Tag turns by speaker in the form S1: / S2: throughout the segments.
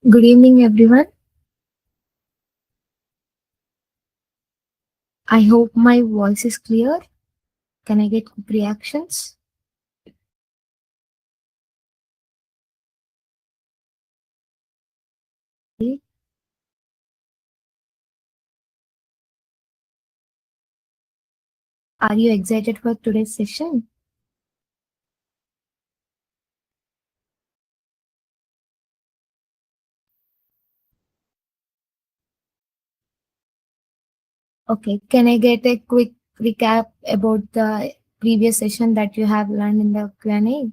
S1: Good evening, everyone. I hope my voice is clear. Can I get quick reactions? Okay. Are you excited for today's session? Okay. Can I get a quick recap about the previous session that you have learned in the Q&A?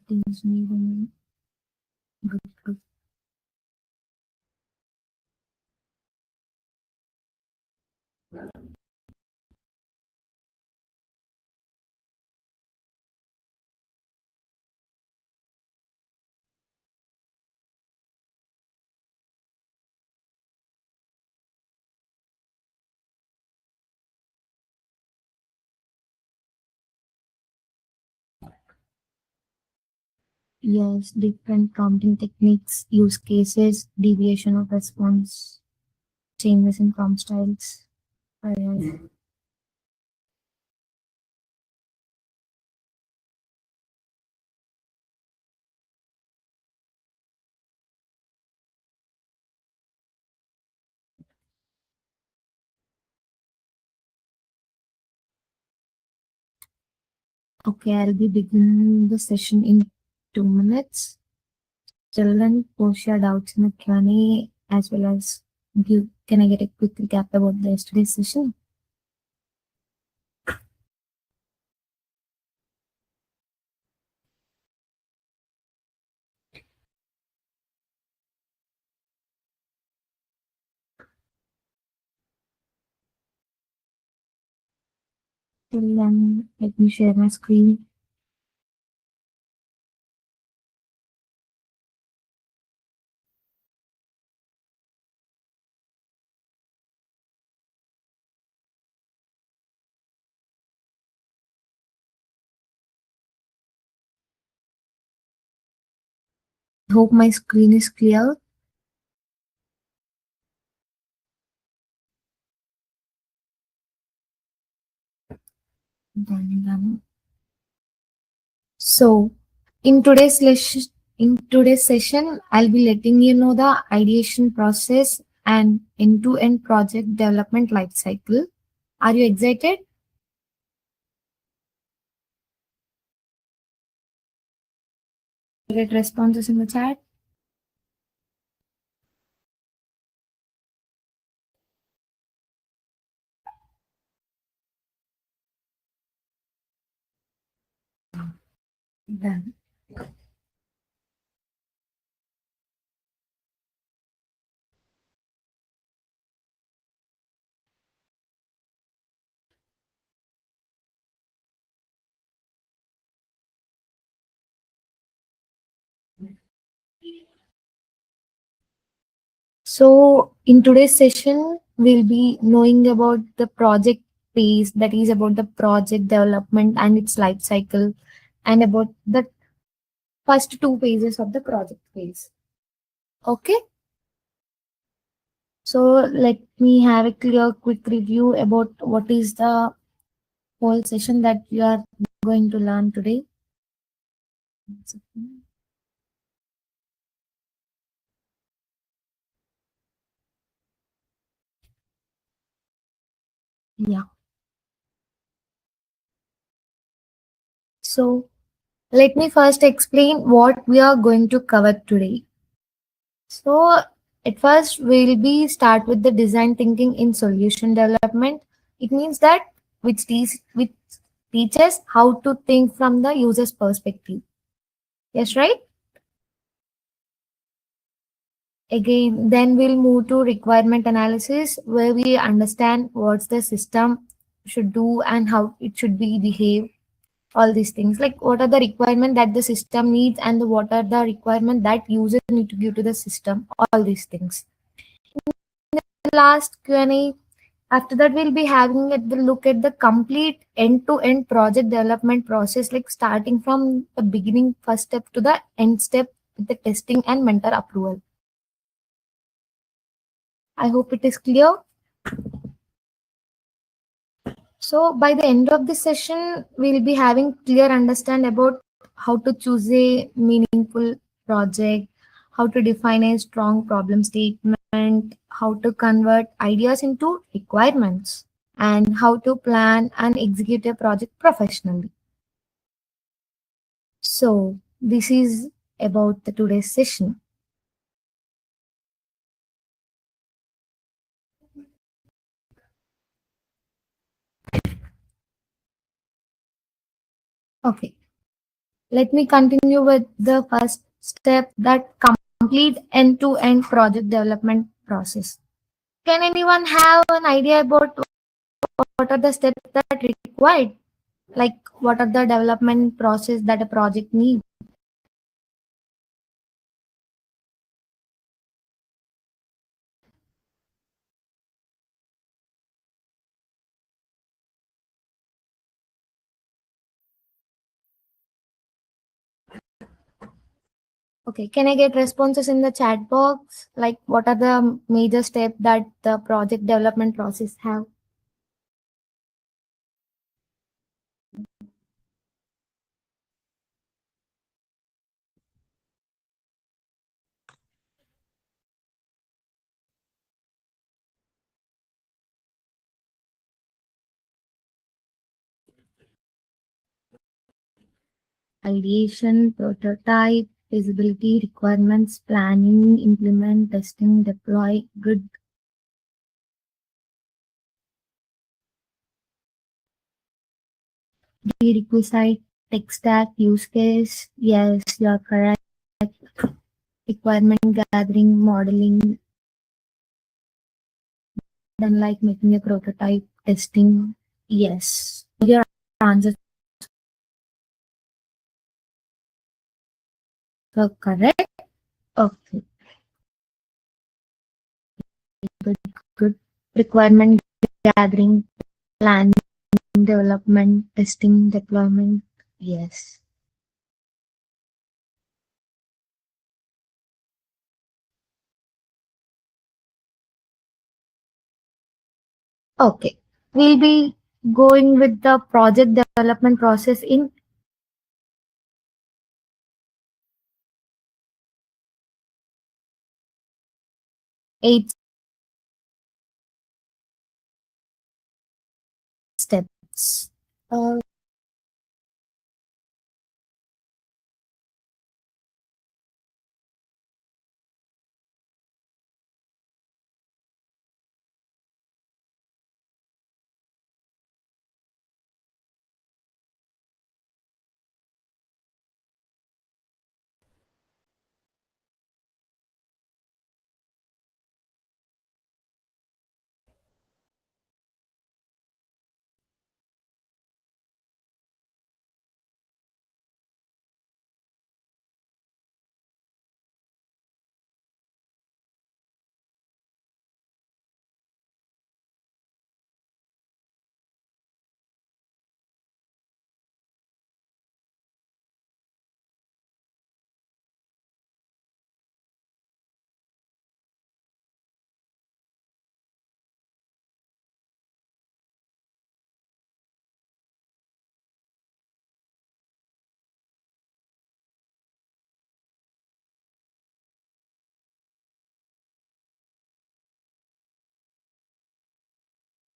S1: Things moving. Good, good. Yes, different prompting techniques, use cases, deviation of response, changes in prompt styles. Yes. Okay, I'll be beginning the session in 2 minutes. Children, post your doubts in the Q&A as well as can I get a quick recap about the yesterday's session? Till then, let me share my screen. Hope my screen is clear. Done. So, in today's session, I'll be letting you know the ideation process and end-to-end project development lifecycle. Are you excited? Get responses in the chat. Done. So, in today's session, we'll be knowing about the project phase, that is about the project development and its life cycle, and about the first two phases of the project phase. Okay, so let me have a clear, quick review about what is the whole session that you are going to learn today. Yeah. So, let me first explain what we are going to cover today. So at first we'll be start with the design thinking in solution development. It means that which teaches how to think from the user's perspective. Yes, right? Again, then we'll move to requirement analysis where we understand what the system should do and how it should be behave. all these things, like what are the requirement that the system needs and what are the requirement that users need to give to the system, all these things. Last Q&A. After that, we'll be having the look at the complete end-to-end project development process, like starting from the beginning first step to the end step with the testing and mentor approval. I hope it is clear. So by the end of this session, we'll be having clear understand about how to choose a meaningful project, how to define a strong problem statement, how to convert ideas into requirements, and how to plan and execute a project professionally. So this is about the today's session. Okay, let me continue with the first step, that complete end-to-end project development process. Can anyone have an idea about what are the steps that required? Like what are the development process that a project needs? Okay, can I get responses in the chat box? Like what are the major steps that the project development process have? Ideation, prototype, feasibility, requirements, planning, implement, testing, deploy. Good. Prerequisite, tech stack, use case. Yes, you are correct. Requirement gathering, modeling, then like making a prototype, testing. Yes, your answers are correct. Okay, good, good. Requirement gathering, planning, development, testing, deployment. Yes. Okay. We'll be going with the project development process in 8 steps. Uh,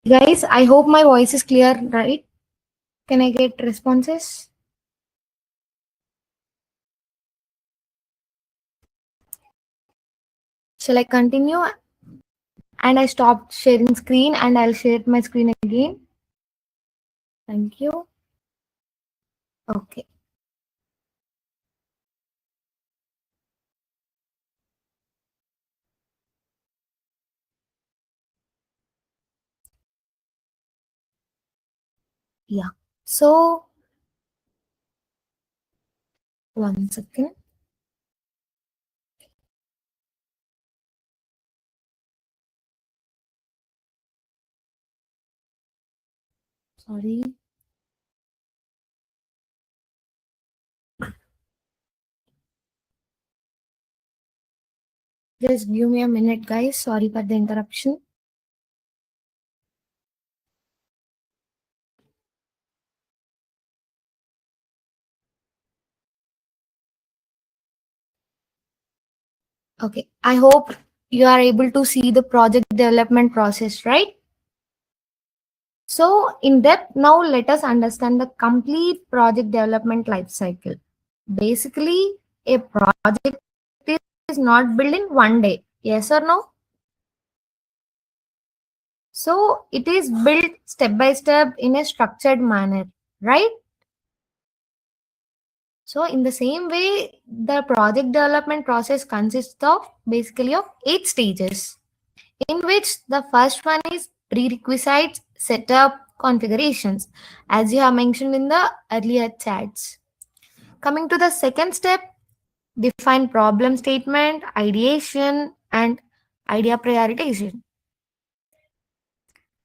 S1: Guys, I hope my voice is clear, right? Can I get responses? Shall I continue? And I stopped sharing screen and I'll share my screen again. Thank you. Okay. Yeah. So One second. Sorry. Just give me a minute, guys. Sorry for the interruption. Okay. I hope you are able to see the project development process, right? So, in depth, now let us understand the complete project development life cycle. Basically, a project is not built in one day. Yes or no? So, it is built step by step in a structured manner, right? So, in the same way, the project development process consists of basically of 8 stages, in which the first one is prerequisites, setup, configurations, as you have mentioned in the earlier chats. Coming to the second step, define problem statement, ideation, and idea prioritization.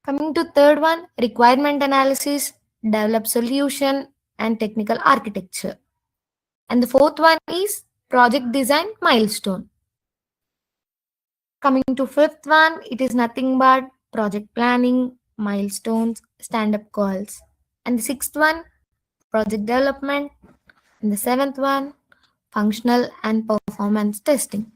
S1: Coming to third one, requirement analysis, develop solution, and technical architecture. And the fourth one is project design milestone. Coming to fifth one, it is nothing but project planning, milestones, stand-up calls. And the sixth one, project development. And the seventh one, functional and performance testing.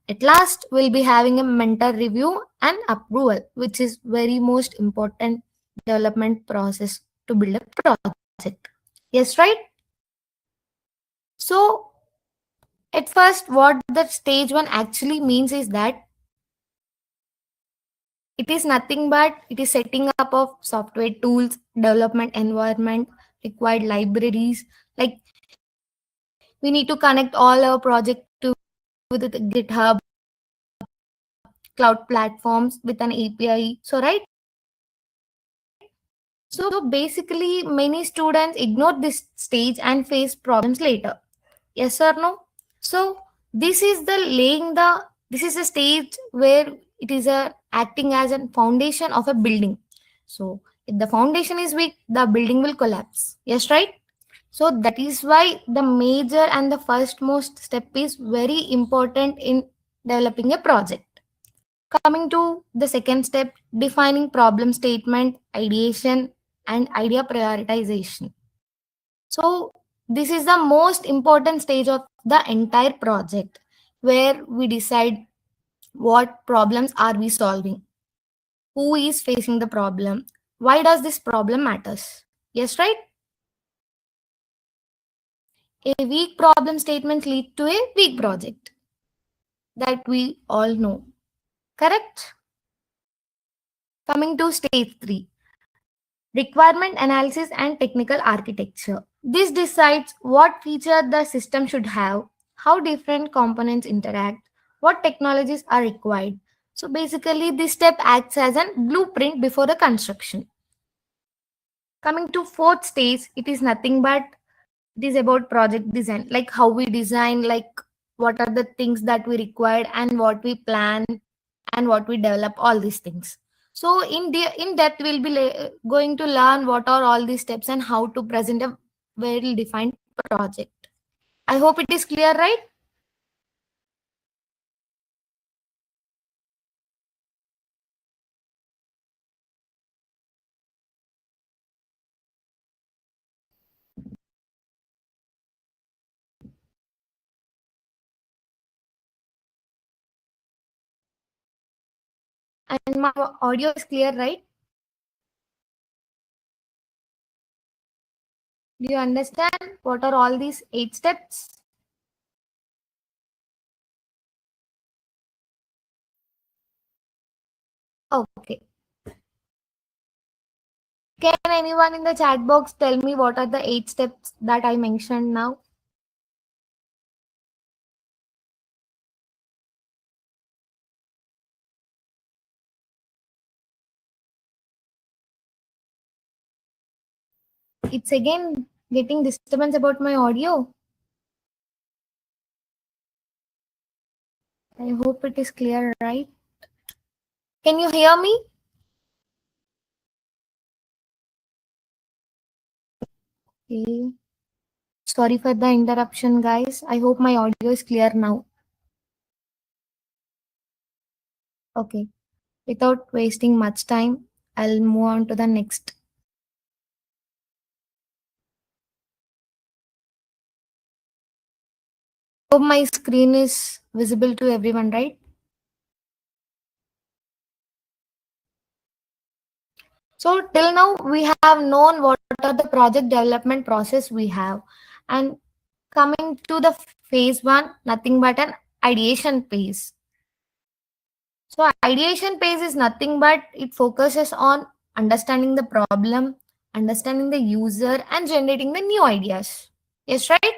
S1: At last, we'll be having a mentor review and approval, which is very most important development process to build a project. Yes, right? So, at first, what the stage one actually means is that it is nothing but it is setting up of software tools, development environment, required libraries. Like we need to connect all our project to with the GitHub, cloud platforms with an API. So right. So basically, many students ignore this stage and face problems later. Yes or no? So this is a stage where it is a acting as a foundation of a building. So if the foundation is weak, the building will collapse. Yes, right? So that is why the major and the first most step is very important in developing a project. Coming to the second step, defining problem statement, ideation, and idea prioritization. So, this is the most important stage of the entire project where we decide what problems are we solving, who is facing the problem, why does this problem matters. Yes, right? A weak problem statement lead to a weak project that we all know. Correct? Coming to stage 3, requirement analysis and technical architecture. This decides what feature the system should have, how different components interact, what technologies are required. So basically, this step acts as a blueprint before the construction. Coming to fourth stage, it is nothing but it is about project design, like how we design, like what are the things that we required and what we plan and what we develop, all these things. So in depth, we'll be going to learn what are all these steps and how to present a well defined project. I hope it is clear, right? And my audio is clear, right? Do you understand what are all these 8 steps? Okay. Can anyone in the chat box tell me what are the 8 steps that I mentioned now? It's again getting disturbance about my audio. I hope it is clear, right? Can you hear me? Okay. Sorry for the interruption, guys. I hope my audio is clear now. Okay. Without wasting much time, I'll move on to the next. Hope my screen is visible to everyone, right? So till now we have known what are the project development process we have, and coming to the phase one, nothing but an ideation phase. So ideation phase is nothing but it focuses on understanding the problem, understanding the user, and generating the new ideas. Yes, right?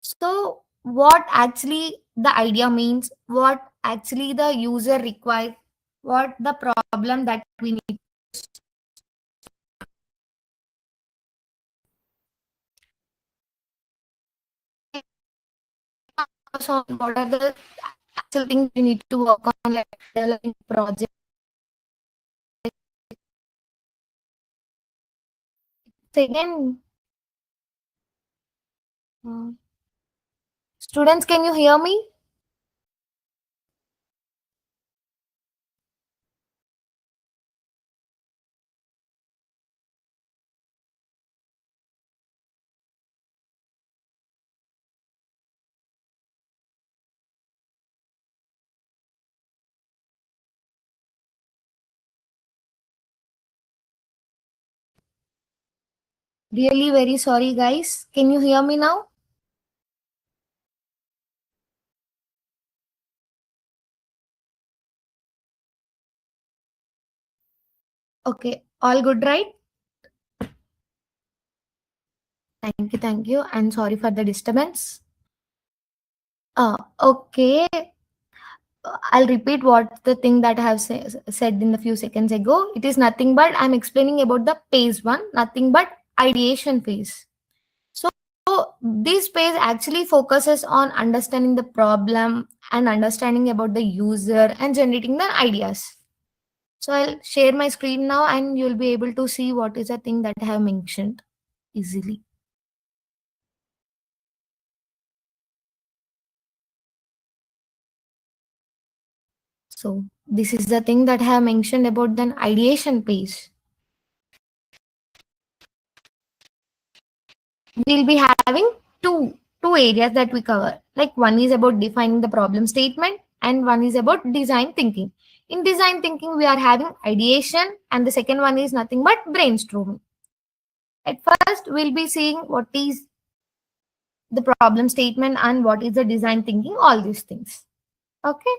S1: So what actually the idea means, what actually the user requires, what the problem that we need to focus on, what are the actual things we need to work on, like developing project. Again, uh, students, can you hear me? Really very sorry, guys. Can you hear me now? Okay, all good, right? Thank you, and sorry for the disturbance. Okay. I'll repeat what the thing that I have said in a few seconds ago. It is nothing but I'm explaining about the phase one, nothing but ideation phase. So this phase actually focuses on understanding the problem and understanding about the user and generating the ideas. So I'll share my screen now and you'll be able to see what is the thing that I have mentioned easily. So this is the thing that I have mentioned about the ideation phase. We'll be having two areas that we cover. Like one is about defining the problem statement and one is about design thinking. In design thinking, we are having ideation and the second one is nothing but brainstorming. At first, we'll be seeing what is the problem statement and what is the design thinking, all these things. Okay?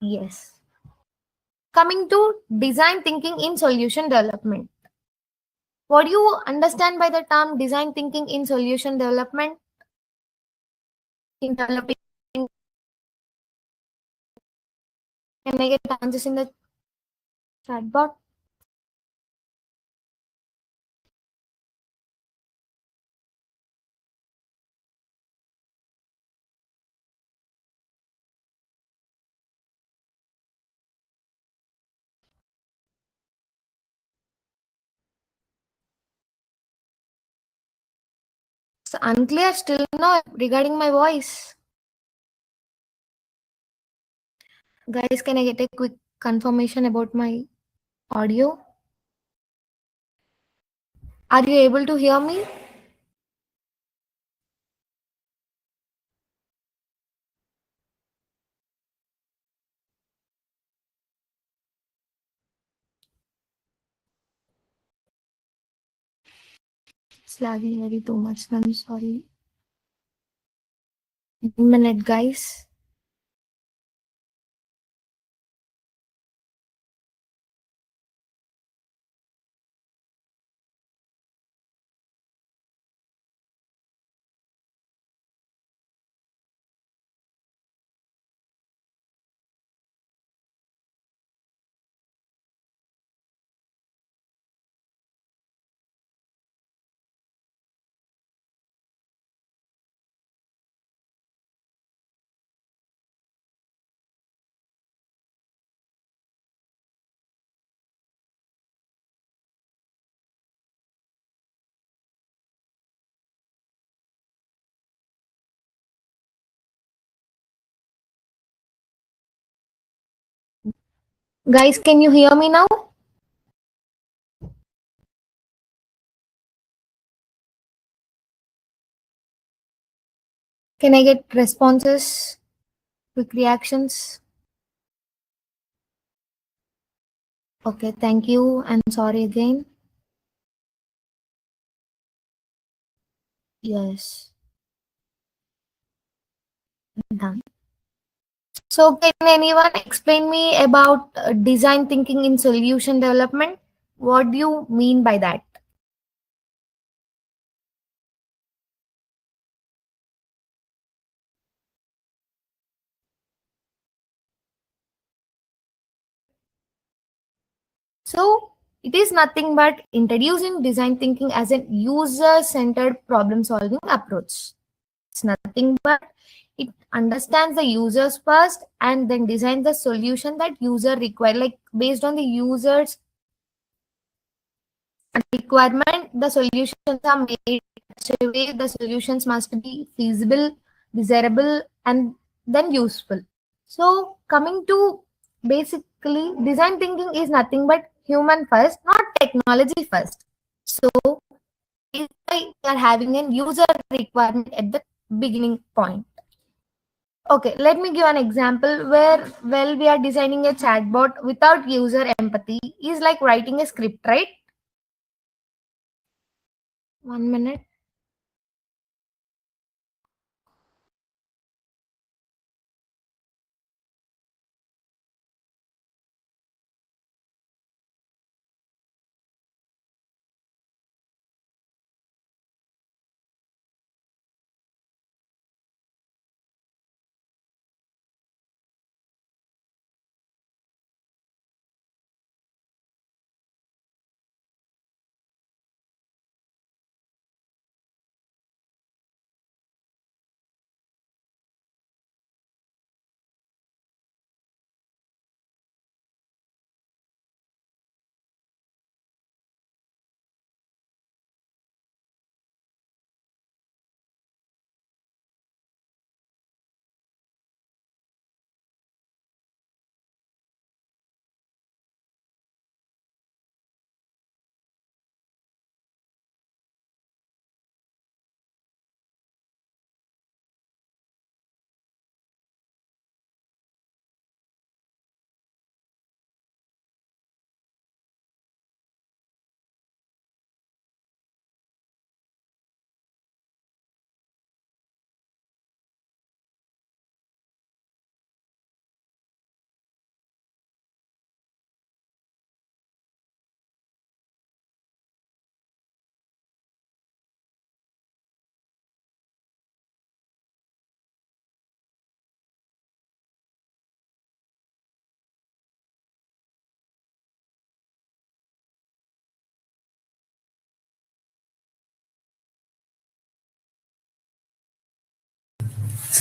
S1: Yes. Coming to design thinking in solution development. What do you understand by the term design thinking in solution development? In developing, can I get answers in the chat box? It's unclear still no regarding my voice. Guys, can I get a quick confirmation about my audio? Are you able to hear me? It's lagging very too much. I'm sorry. 1 minute, guys. Guys, can you hear me now? Can I get responses, quick reactions? Okay, thank you and sorry again. Yes, done. So, can anyone explain me about design thinking in solution development? What do you mean by that? So, it is nothing but introducing design thinking as a user centered problem solving approach. It's nothing but it understands the users first and then designs the solution that user require, like based on the user's requirement the solutions are made such a way the solutions must be feasible, desirable, and then useful. So coming to basically design thinking is nothing but human first, not technology first. So is why we are having a user requirement at the beginning point. Okay, let me give an example where, well, we are designing a chatbot without user empathy is like writing a script, right? 1 minute.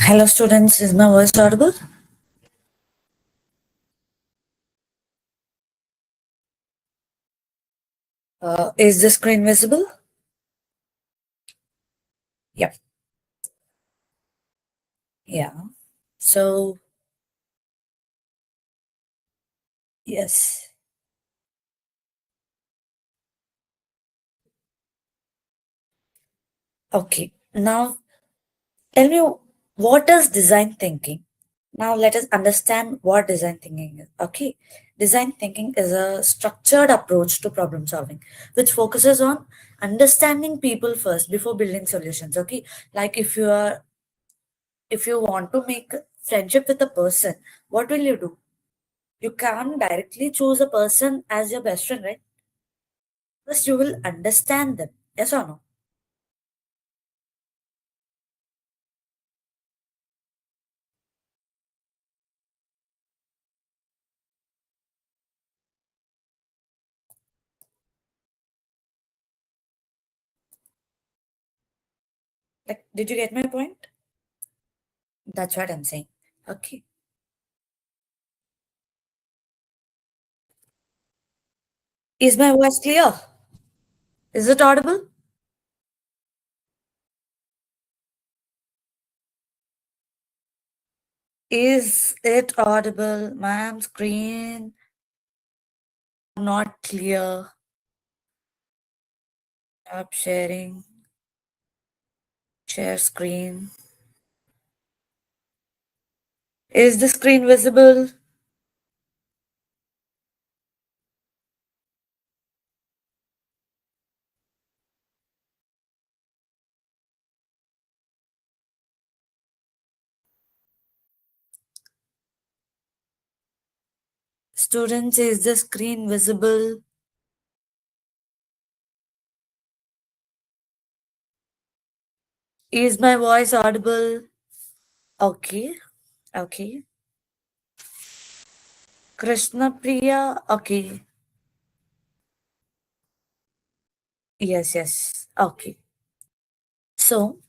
S2: Hello, students. Is my voice audible? Is the screen visible? Yep. Yeah. So, yes. Okay. Now, tell me what is design thinking? Now, let us understand what design thinking is. Okay. Design thinking is a structured approach to problem solving, which focuses on understanding people first before building solutions. Okay. Like if you want to make friendship with a person, what will you do? You can't directly choose a person as your best friend, right? First, you will understand them. Yes or no? Like, did you get my point? That's what I'm saying. Okay. Is my voice clear? Is it audible? Is it audible, ma'am? Screen. not clear. Stop sharing. Share screen. Is the screen visible? Students, is the screen visible? Is my voice audible? Okay. Okay. Krishna Priya. Okay. Yes, yes. Okay. So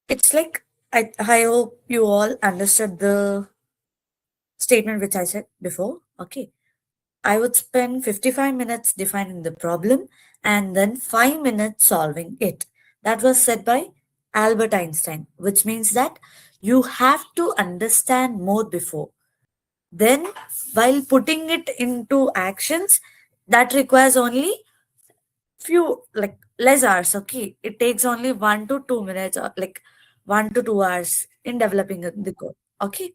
S2: it's like I hope you all understood the statement which I said before. Okay. I would spend 55 minutes defining the problem and then 5 minutes solving it. That was said by Albert Einstein, which means that you have to understand more before. Then, while putting it into actions, that requires only few, like less hours. Okay, it takes only 1 to 2 minutes, or like 1 to 2 hours in developing the code. Okay.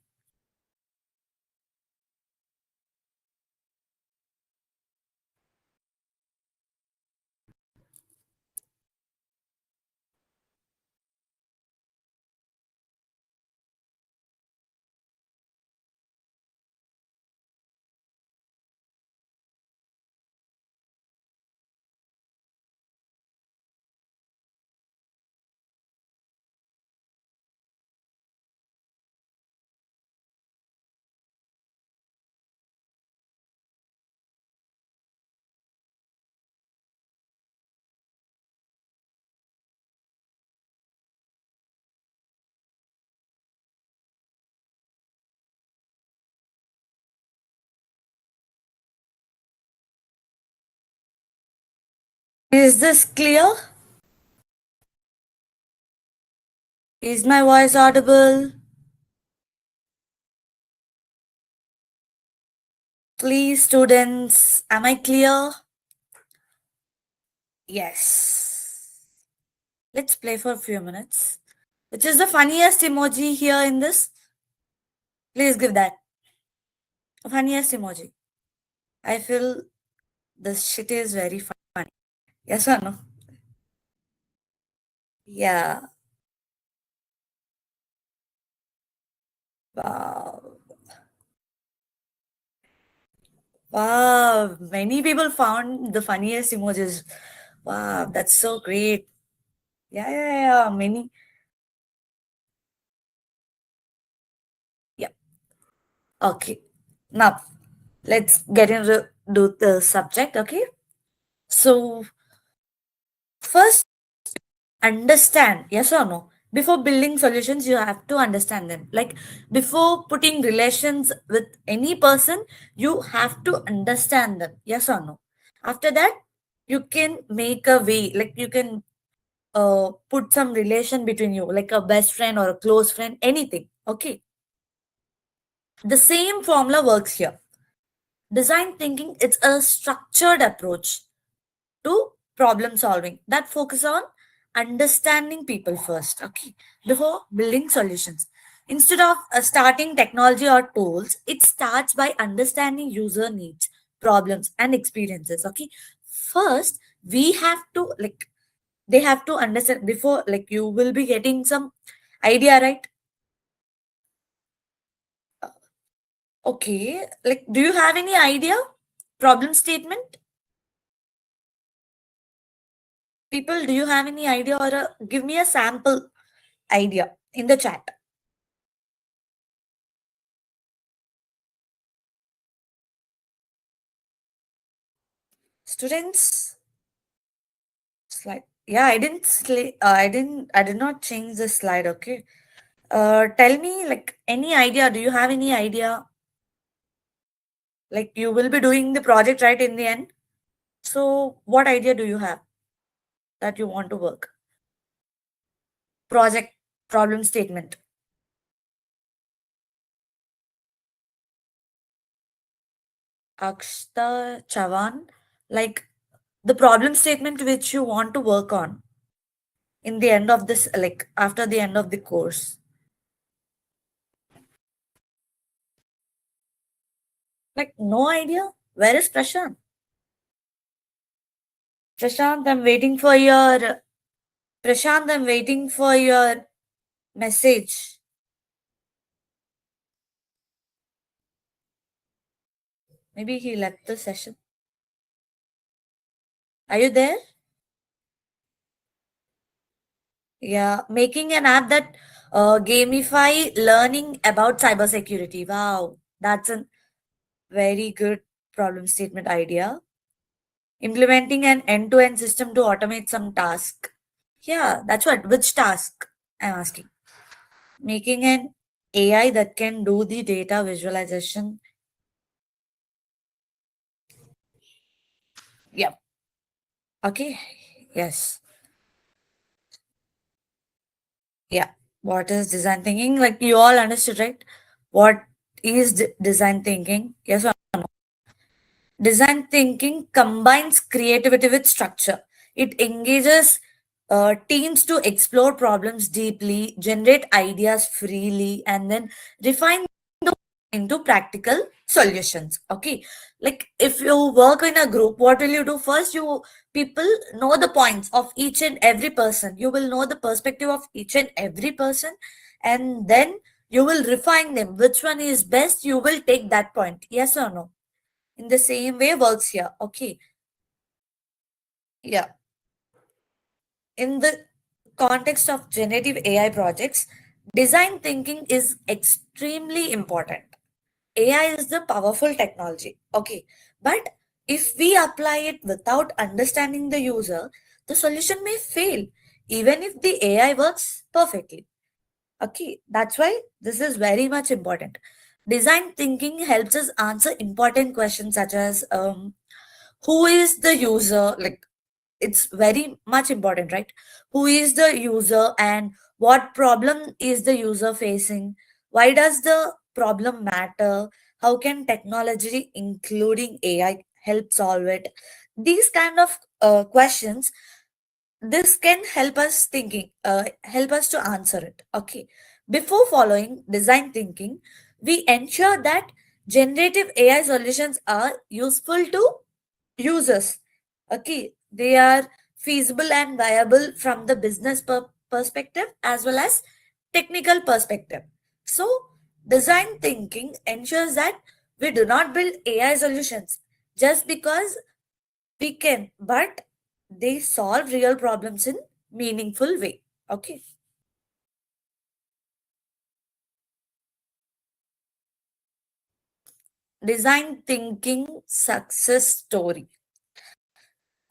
S2: Is this clear? Is my voice audible? Please, students, am I clear? Yes. Let's play for a few minutes. Which is the funniest emoji here in this? Please give that. Funniest emoji. I feel this shit is very funny. Yes or no? Yeah. Wow. Wow. Many people found the funniest emojis. Wow. That's so great. Yeah, yeah, yeah. Many. Yeah. Okay. Now, let's get into the subject. Okay. So, first, understand, yes or no? Before building solutions, you have to understand them. Like before putting relations with any person, you have to understand them, yes or no? After that, you can make a way, like you can put some relation between you, like a best friend or a close friend, anything. Okay. The same formula works here. Design thinking, it's a structured approach to problem solving that focus on understanding people first, okay, before building solutions. Instead of starting technology or tools, it starts by understanding user needs, problems and experiences. Okay, first we have to, like, they have to understand before, like, you will be getting some idea, right? Okay, like, do you have any idea? Problem statement, people, do you have any idea, or give me a sample idea in the chat. Students, slide. Yeah, I did not change the slide. Okay. Tell me, like, any idea. Do you have any idea? Like, you will be doing the project right in the end. So, what idea do you have that you want to work? Project problem statement. Akshta Chavan, like the problem statement which you want to work on in the end of this, like after the end of the course. Like, no idea. Where is Prashant? Prashant, I'm waiting for your Prashant, I'm waiting for your message. Maybe he left the session. Are you there? Yeah, making an app that gamify learning about cybersecurity. Wow, that's a very good problem statement idea. Implementing an end-to-end system to automate some task. Yeah, that's what. Which task? I'm asking. Making an AI that can do the data visualization. Yep. Okay. Yes. Yeah. What is design thinking? Like you all understood, right? What is design thinking? Yes or no? Design thinking combines creativity with structure. It engages teams to explore problems deeply, generate ideas freely, and then refine into practical solutions. Okay, like if you work in a group, what will you do first? You people know the points of each and every person. You will know the perspective of each and every person, and then you will refine them. Which one is best? You will take that point. Yes or no? In the same way works here. Okay. Yeah. In the context of generative AI projects, design thinking is extremely important. AI is the powerful technology. Okay. But if we apply it without understanding the user, the solution may fail, even if the AI works perfectly. Okay. That's why this is very much important. Design thinking helps us answer important questions such as who is the user? Like it's very much important, right? Who is the user and what problem is the user facing? Why does the problem matter? How can technology, including AI, help solve it? These kind of questions, this can help us to answer it. Okay. Before following design thinking, we ensure that generative AI solutions are useful to users. Okay, they are feasible and viable from the business perspective as well as technical perspective. So design thinking ensures that we do not build AI solutions just because we can, but they solve real problems in meaningful way. Okay. Design thinking success story.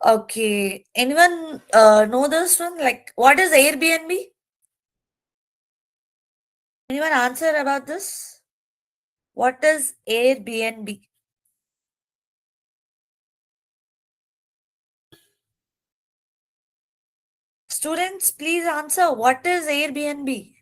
S2: Okay, anyone know this one? Like, what is Airbnb? Anyone answer about this? What is Airbnb? Students, please answer. What is Airbnb?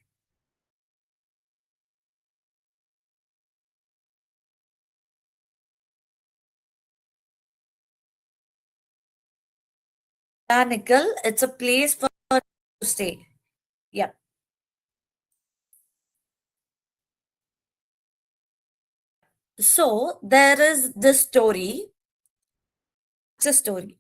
S2: Yeah, Nickel, it's a place for to stay. Yeah. So there is this story. It's a story.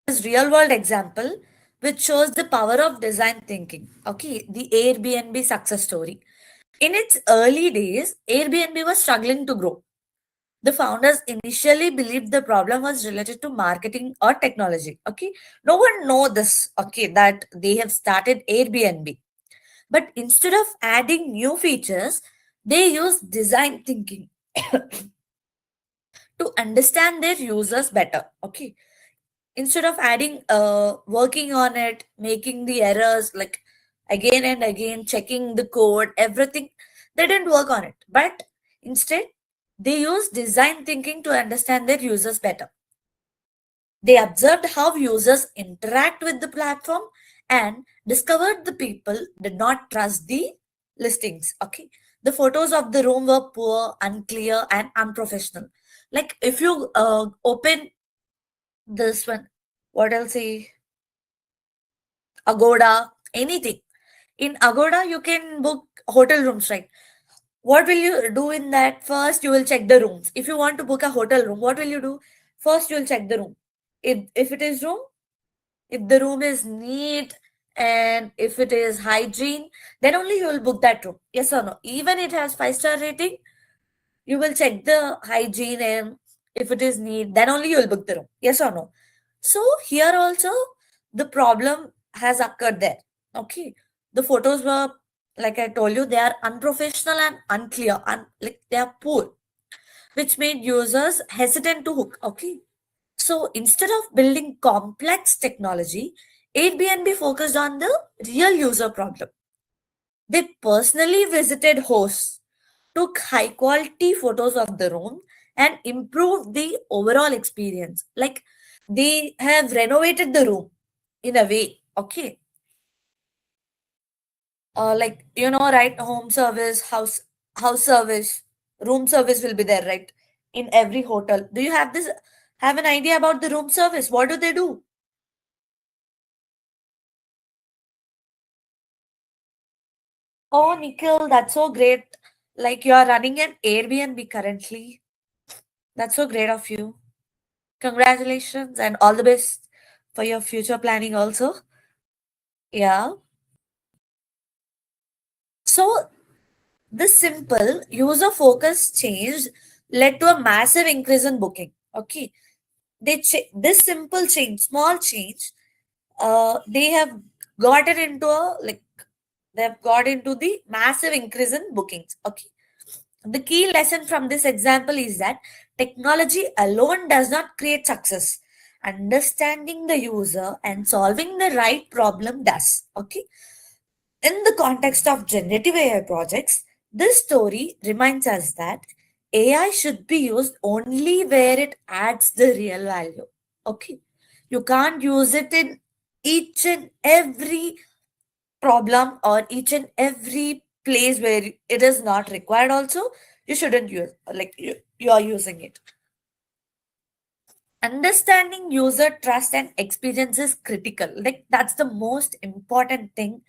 S2: This real world example which shows the power of design thinking. Okay, the Airbnb success story. In its early days, Airbnb was struggling to grow. The founders initially believed the problem was related to marketing or technology. Okay, no one know this. Okay, that they have started Airbnb, but instead of adding new features, they use design thinking to understand their users better. Okay, instead of adding working on it, making the errors like again and again, checking the code, everything, they didn't work on it, but instead they use design thinking to understand their users better. They observed how users interact with the platform and discovered the people did not trust the listings. Okay. The photos of the room were poor, unclear, and unprofessional. Like if you open this one, what I'll say, Agoda, anything. In Agoda, you can book hotel rooms, right? What will you do in that? First, you will check the rooms. If you want to book a hotel room, what will you do? First, you will check the room. If it is room, if the room is neat and if it is hygiene, then only you will book that room. Yes or no? Even it has 5-star rating, you will check the hygiene and if it is neat, then only you will book the room. Yes or no? So here also the problem has occurred there. Okay. The photos were, like I told you, they are unprofessional and unclear and like they are poor, which made users hesitant to hook. Okay. So instead of building complex technology, Airbnb focused on the real user problem. They personally visited hosts, took high quality photos of the room, and improved the overall experience. Like they have renovated the room in a way. Okay. Like right, home service, house service, room service will be there, right? In every hotel. Do you have an idea about the room service? What do they do? Oh, Nikhil, that's so great. Like you are running an Airbnb currently. That's so great of you. Congratulations and all the best for your future planning also. Yeah. So this simple user focus change led to a massive increase in booking. Okay. This simple change, small change, they have gotten into a like they have got into the massive increase in bookings. Okay. The key lesson from this example is that technology alone does not create success. Understanding the user and solving the right problem does. Okay. In the context of generative AI projects, this story reminds us that AI should be used only where it adds the real value. Okay. You can't use it in each and every problem or each and every place where it is not required also. You shouldn't use, like you are using it. Understanding user trust and experience is critical. Like that's the most important thing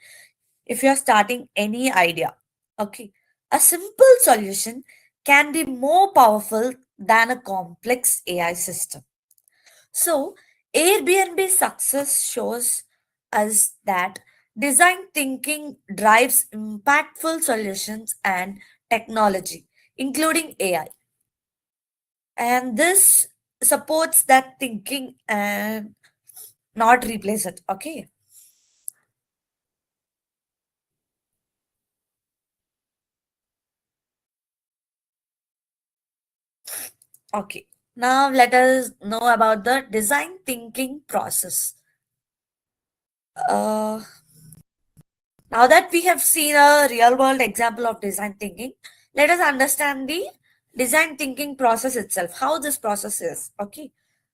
S2: if you're starting any idea. Okay. A simple solution can be more powerful than a complex AI system. So, Airbnb success shows us that design thinking drives impactful solutions and technology, including AI. And this supports that thinking and not replace it. Okay. Okay. Now let us know about the design thinking process. Uh, Now that we have seen a real world example of design thinking, let us understand the design thinking process itself, how this process is. Okay.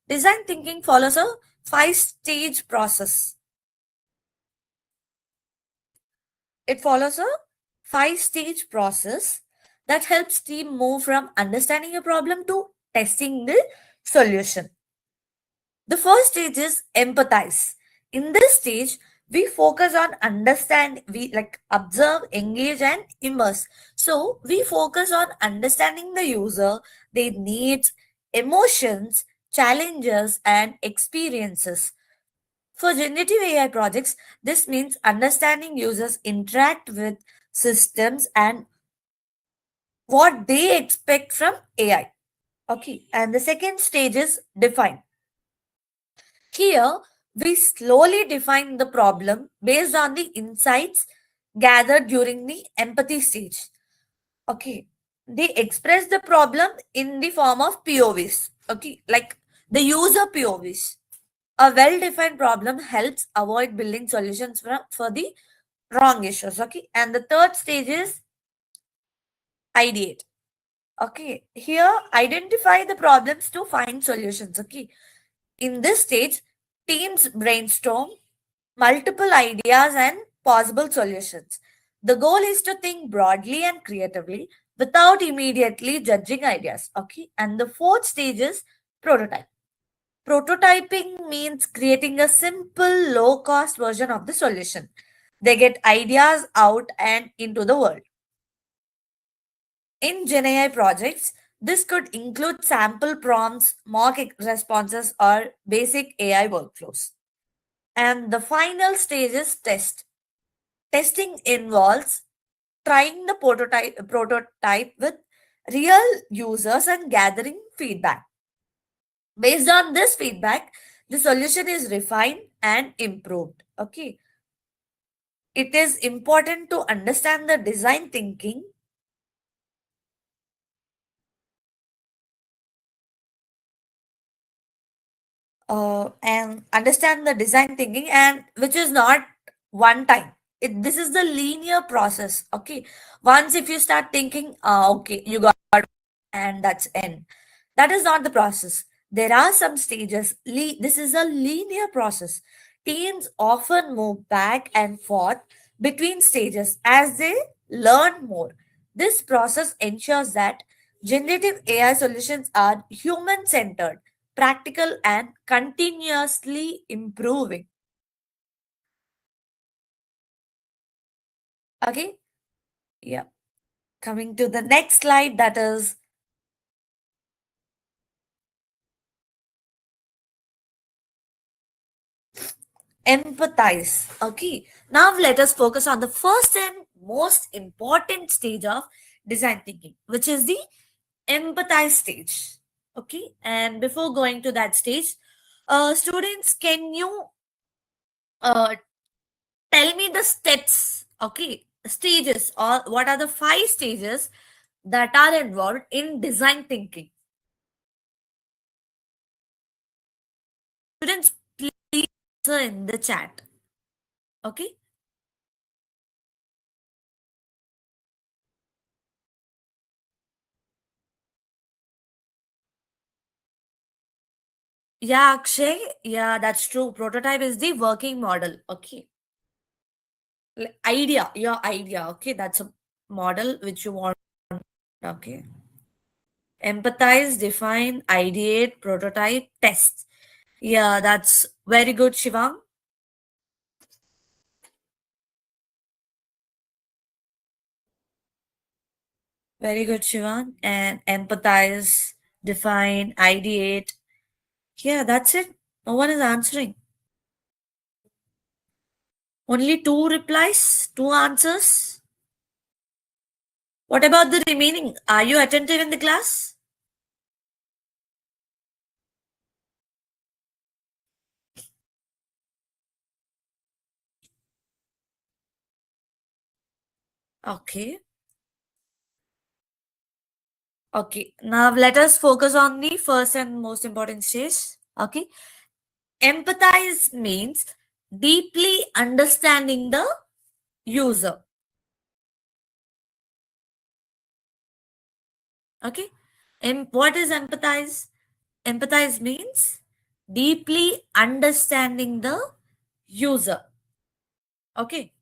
S2: Design thinking follows a 5-stage process. It follows a 5-stage process that helps team move from understanding a problem to testing the solution. The first stage is empathize. In this stage, we focus on understand, we like observe, engage, and immerse. So we focus on understanding the user, their needs, emotions, challenges, and experiences. For generative AI projects, this means understanding users interact with systems and what they expect from AI. Okay, and the second stage is define. Here, we slowly define the problem based on the insights gathered during the empathy stage. Okay, they express the problem in the form of POVs. Okay, like the user POVs. A well defined problem helps avoid building solutions for the wrong issues. Okay, and the third stage is ideate. Okay, here identify the problems to find solutions. Okay, in this stage, teams brainstorm multiple ideas and possible solutions. The goal is to think broadly and creatively, without immediately judging ideas. Okay. And the fourth stage is prototype. Prototyping means creating a simple, low cost version of the solution. They get ideas out and into the world. In GenAI projects, this could include sample prompts, responses, or basic AI workflows. And the final stage is test. Testing involves trying the prototype with real users and gathering feedback. Based on this feedback, the solution is refined and improved. Okay. It is important to understand the design thinking and understand the design thinking, and which is not one time. This is the linear process. Okay. Once if you start thinking, okay, you got, and that's end. That is not the process. There are some stages. This is a linear process. Teams often move back and forth between stages as they learn more. This process ensures that generative AI solutions are human centered, practical, and continuously improving. Okay. Yeah. Coming to the next slide, that is empathize. Okay, now let us focus on the first and most important stage of design thinking, which is the empathize stage. Okay, and before going to that stage, students, can you uh, tell me the steps? Okay, stages, or what are the 5 stages that are involved in design thinking? Students, please answer in the chat. Okay. Yeah, Akshay. Yeah, that's true. Prototype is the working model. Okay. Idea, your idea. Okay. That's a model which you want. Okay. Empathize, define, ideate, prototype, test. Yeah, that's very good, Shivang. Very good, Shivang. And empathize, define, ideate. Yeah, that's it. No one is answering. Only 2 replies, 2 answers. What about the remaining? Are you attentive in the class? Okay. Okay, now let us focus on the first and most important stage. Okay, empathize means deeply understanding the user. Okay, and what is empathize? Empathize means deeply understanding the user. Okay,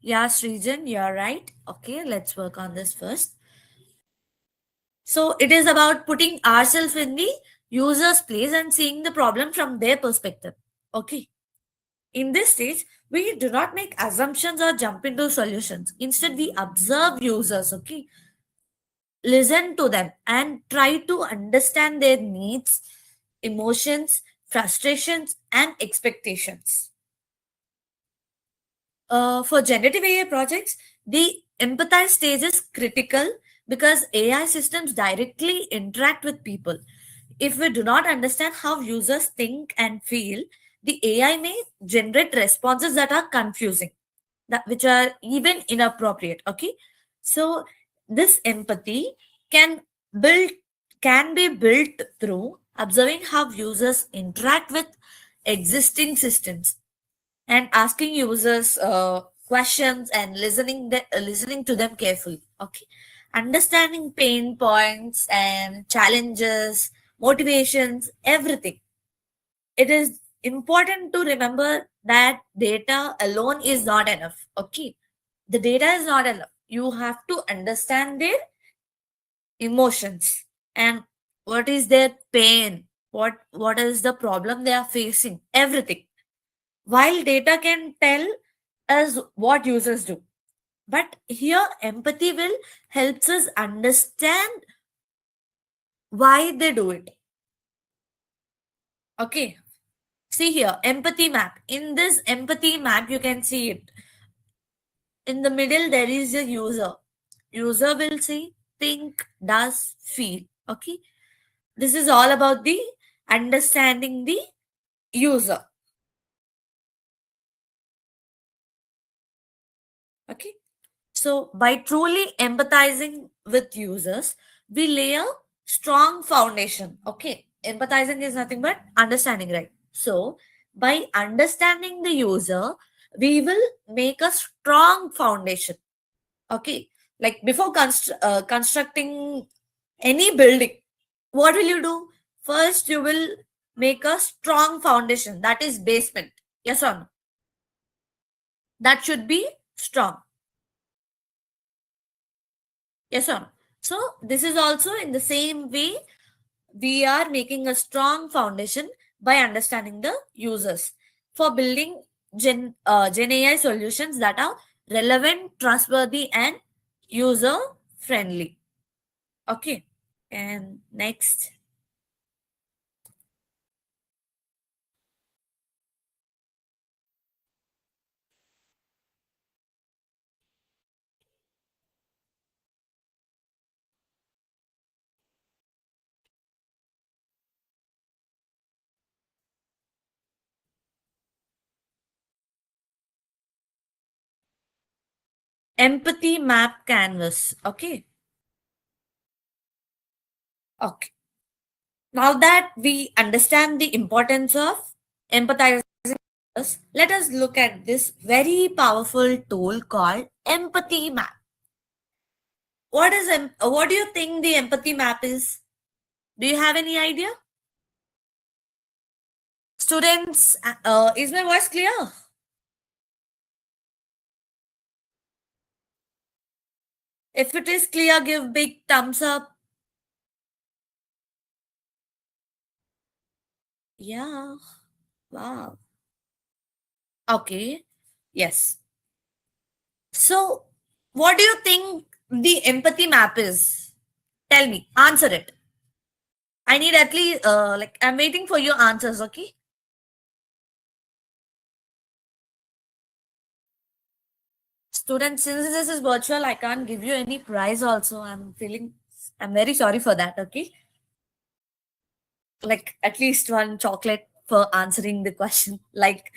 S2: yeah, Srijan, you're right. Okay, let's work on this first. So it is about putting ourselves in the user's place and seeing the problem from their perspective. Okay. In this stage, we do not make assumptions or jump into solutions. Instead, we observe users, okay? Listen to them and try to understand their needs, emotions, frustrations, and expectations. For generative AI projects, the empathize stage is critical because AI systems directly interact with people. If we do not understand how users think and feel, the AI may generate responses that are confusing, that which are even inappropriate. Okay, so this empathy can build can be built through observing how users interact with existing systems and asking users questions and listening to them carefully. Okay, understanding pain points and challenges, motivations, everything. It is important to remember that data alone is not enough. Okay, the data is not enough. You have to understand their emotions and what is their pain, what is the problem they are facing, everything. While data can tell us what users do, but here empathy will helps us understand why they do it. Okay, see here, empathy map. In this empathy map, you can see it. In the middle, there is a user. User will see, think, does, feel. Okay, this is all about the understanding the user. Okay, so by truly empathizing with users, we lay a strong foundation. Okay, empathizing is nothing but understanding, right? So by understanding the user, we will make a strong foundation. Okay, like before constructing any building, what will you do? First, you will make a strong foundation, that is basement. Yes or no? That should be strong. Yes or no? So this is also in the same way we are making a strong foundation by understanding the users for building Gen AI solutions that are relevant, trustworthy, and user friendly. Okay, and next, empathy map canvas. Okay, okay. Now that we understand the importance of empathizing, let us look at this very powerful tool called empathy map. What do you think the empathy map is? Do you have any idea? Students, is my voice clear? If it is clear, give big thumbs up. Yeah. Wow. Okay. Yes. So, what do you think the empathy map is? Tell me. Answer it. I need at least like I'm waiting for your answers. Okay. Students, since this is virtual, I can't give you any prize. Also, I'm very sorry for that. Okay. Like at least one chocolate for answering the question. Like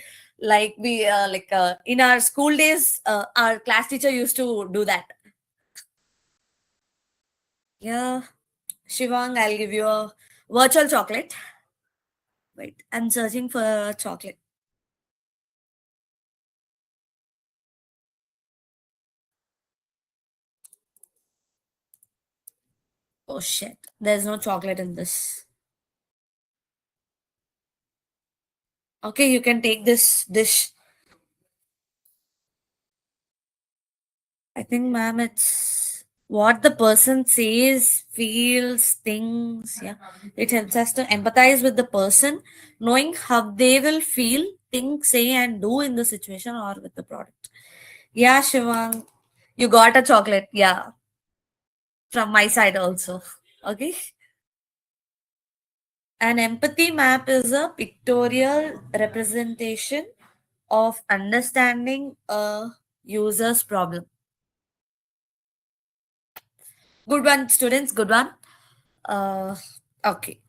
S2: we in our school days, our class teacher used to do that. Yeah, Shivang, I'll give you a virtual chocolate. Wait, I'm searching for a chocolate. Oh shit, there's no chocolate in this. Okay, you can take this dish. I think, ma'am, it's what the person says, feels, thinks. Yeah, it helps us to empathize with the person, knowing how they will feel, think, say, and do in the situation or with the product. Yeah, Shivang, you got a chocolate. Yeah, from my side also. Okay. An empathy map is a pictorial representation of understanding a user's problem. Good one, students. Good one. Uh, okay.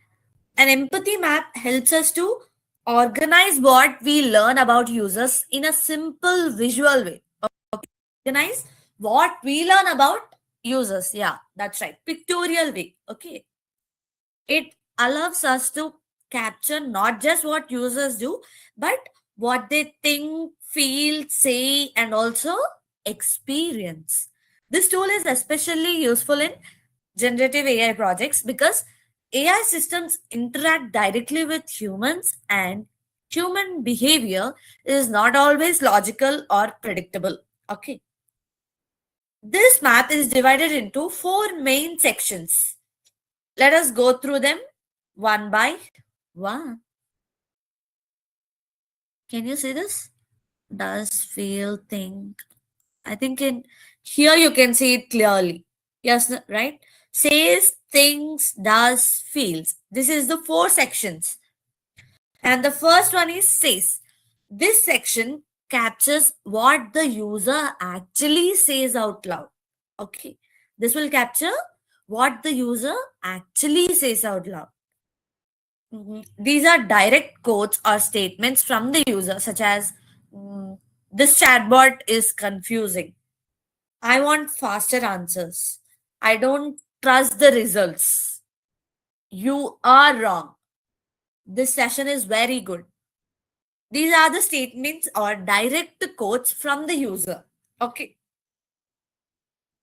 S2: An empathy map helps us to organize what we learn about users in a simple visual way. Organize what we learn about users. Yeah, that's right. Pictorial way. Okay. It allows us to capture not just what users do, but what they think, feel, say, and also experience. This tool is especially useful in generative AI projects because AI systems interact directly with humans, and human behavior is not always logical or predictable. Okay. This map is divided into four main sections. Let us go through them one by one. Can you see this? Does, feel, think. I think in here you can see it clearly. Yes, right? Says, thinks, does, feels. This is the four sections. And the first one is says. This section captures what the user actually says out loud. Okay. This will capture what the user actually says out loud. These are direct quotes or statements from the user, such as this chatbot is confusing. I want faster answers. I don't trust the results. You are wrong. This session is very good. These are the statements or direct quotes from the user. Okay.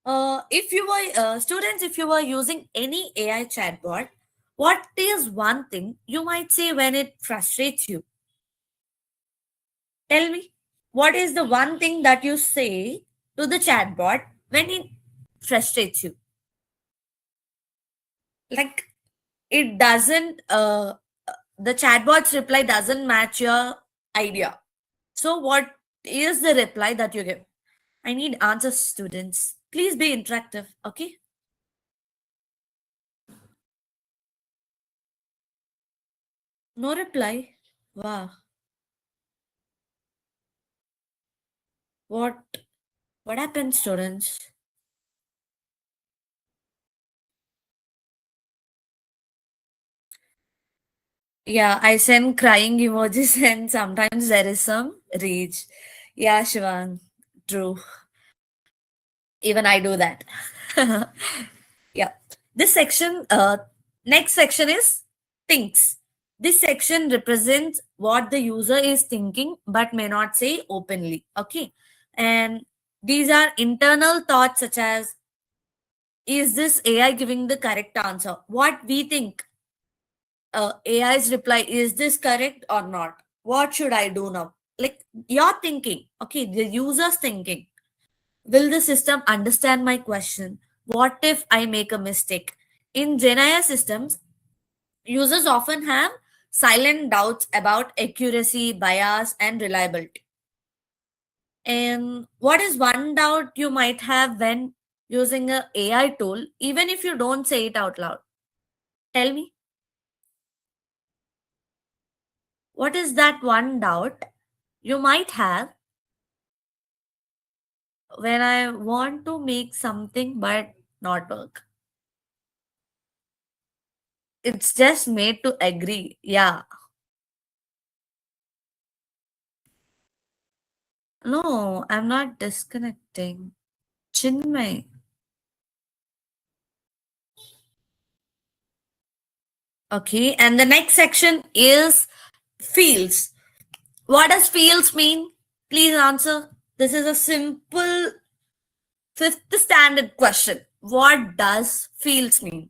S2: If you were students, if you were using any AI chatbot, what is one thing you might say when it frustrates you? Tell me. What is the one thing that you say to the chatbot when it frustrates you? Like it doesn't, the chatbot's reply doesn't match your idea. So, what is the reply that you give? I need answers, students. Please be interactive, okay? No reply. Wow. What what happened, students? Yeah, I send crying emojis and sometimes there is some rage. Yeah, Shivang. True. Even I do that. Yeah. This section, next section is thinks. This section represents what the user is thinking but may not say openly. Okay. And these are internal thoughts such as, is this AI giving the correct answer? What we think, AI's reply, is this correct or not? What should I do now? Like you're thinking, okay, the user's thinking. Will the system understand my question? What if I make a mistake? In GenAI systems, users often have silent doubts about accuracy, bias, and reliability. And what is one doubt you might have when using a AI tool, even if you don't say it out loud? Tell me, what is that one doubt you might have when I want to make something but not work? It's just made to agree. Yeah. No, I'm not disconnecting. Chinmay. Okay, and the next section is fields. What does fields mean? Please answer. This is a simple fifth standard question. What does fields mean?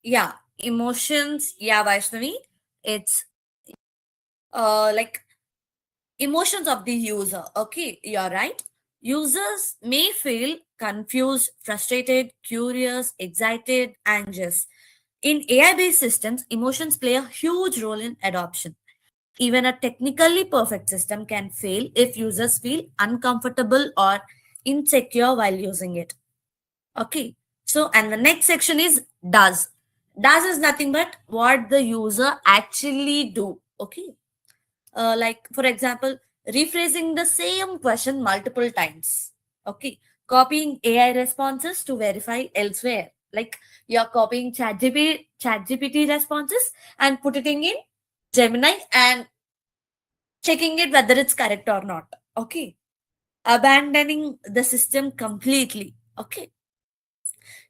S2: Yeah, emotions. Yeah, Vaishnavi. It's like emotions of the user. Okay, you're right. Users may feel confused, frustrated, curious, excited, anxious. In AI based systems, emotions play a huge role in adoption. Even a technically perfect system can fail if users feel uncomfortable or insecure while using it. Okay, so and the next section is does. Does is nothing but what the user actually do. Okay, like for example, rephrasing the same question multiple times. Okay, copying AI responses to verify elsewhere. Like you're copying ChatGPT responses and putting it in Gemini and checking it whether it's correct or not. Okay, abandoning the system completely. Okay,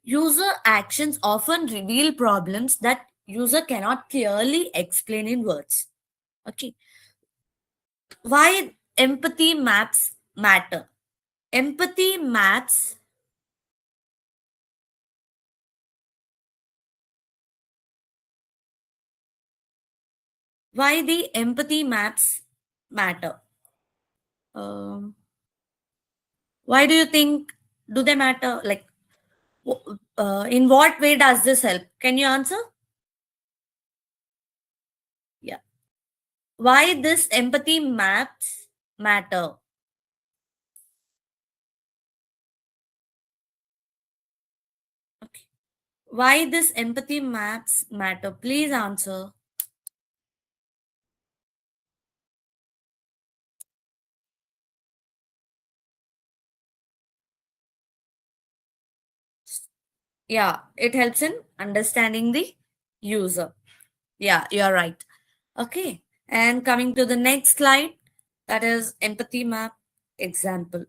S2: user actions often reveal problems that user cannot clearly explain in words. Okay, why empathy maps matter? Empathy maps why the empathy maps matter. Um, why do you think do they matter? Like, in what way does this help? Can you answer? Yeah. Why this empathy maps matter? Okay. Why this empathy maps matter? Please answer. Yeah, it helps in understanding the user. Yeah, you're right. Okay. And coming to the next slide, that is empathy map example.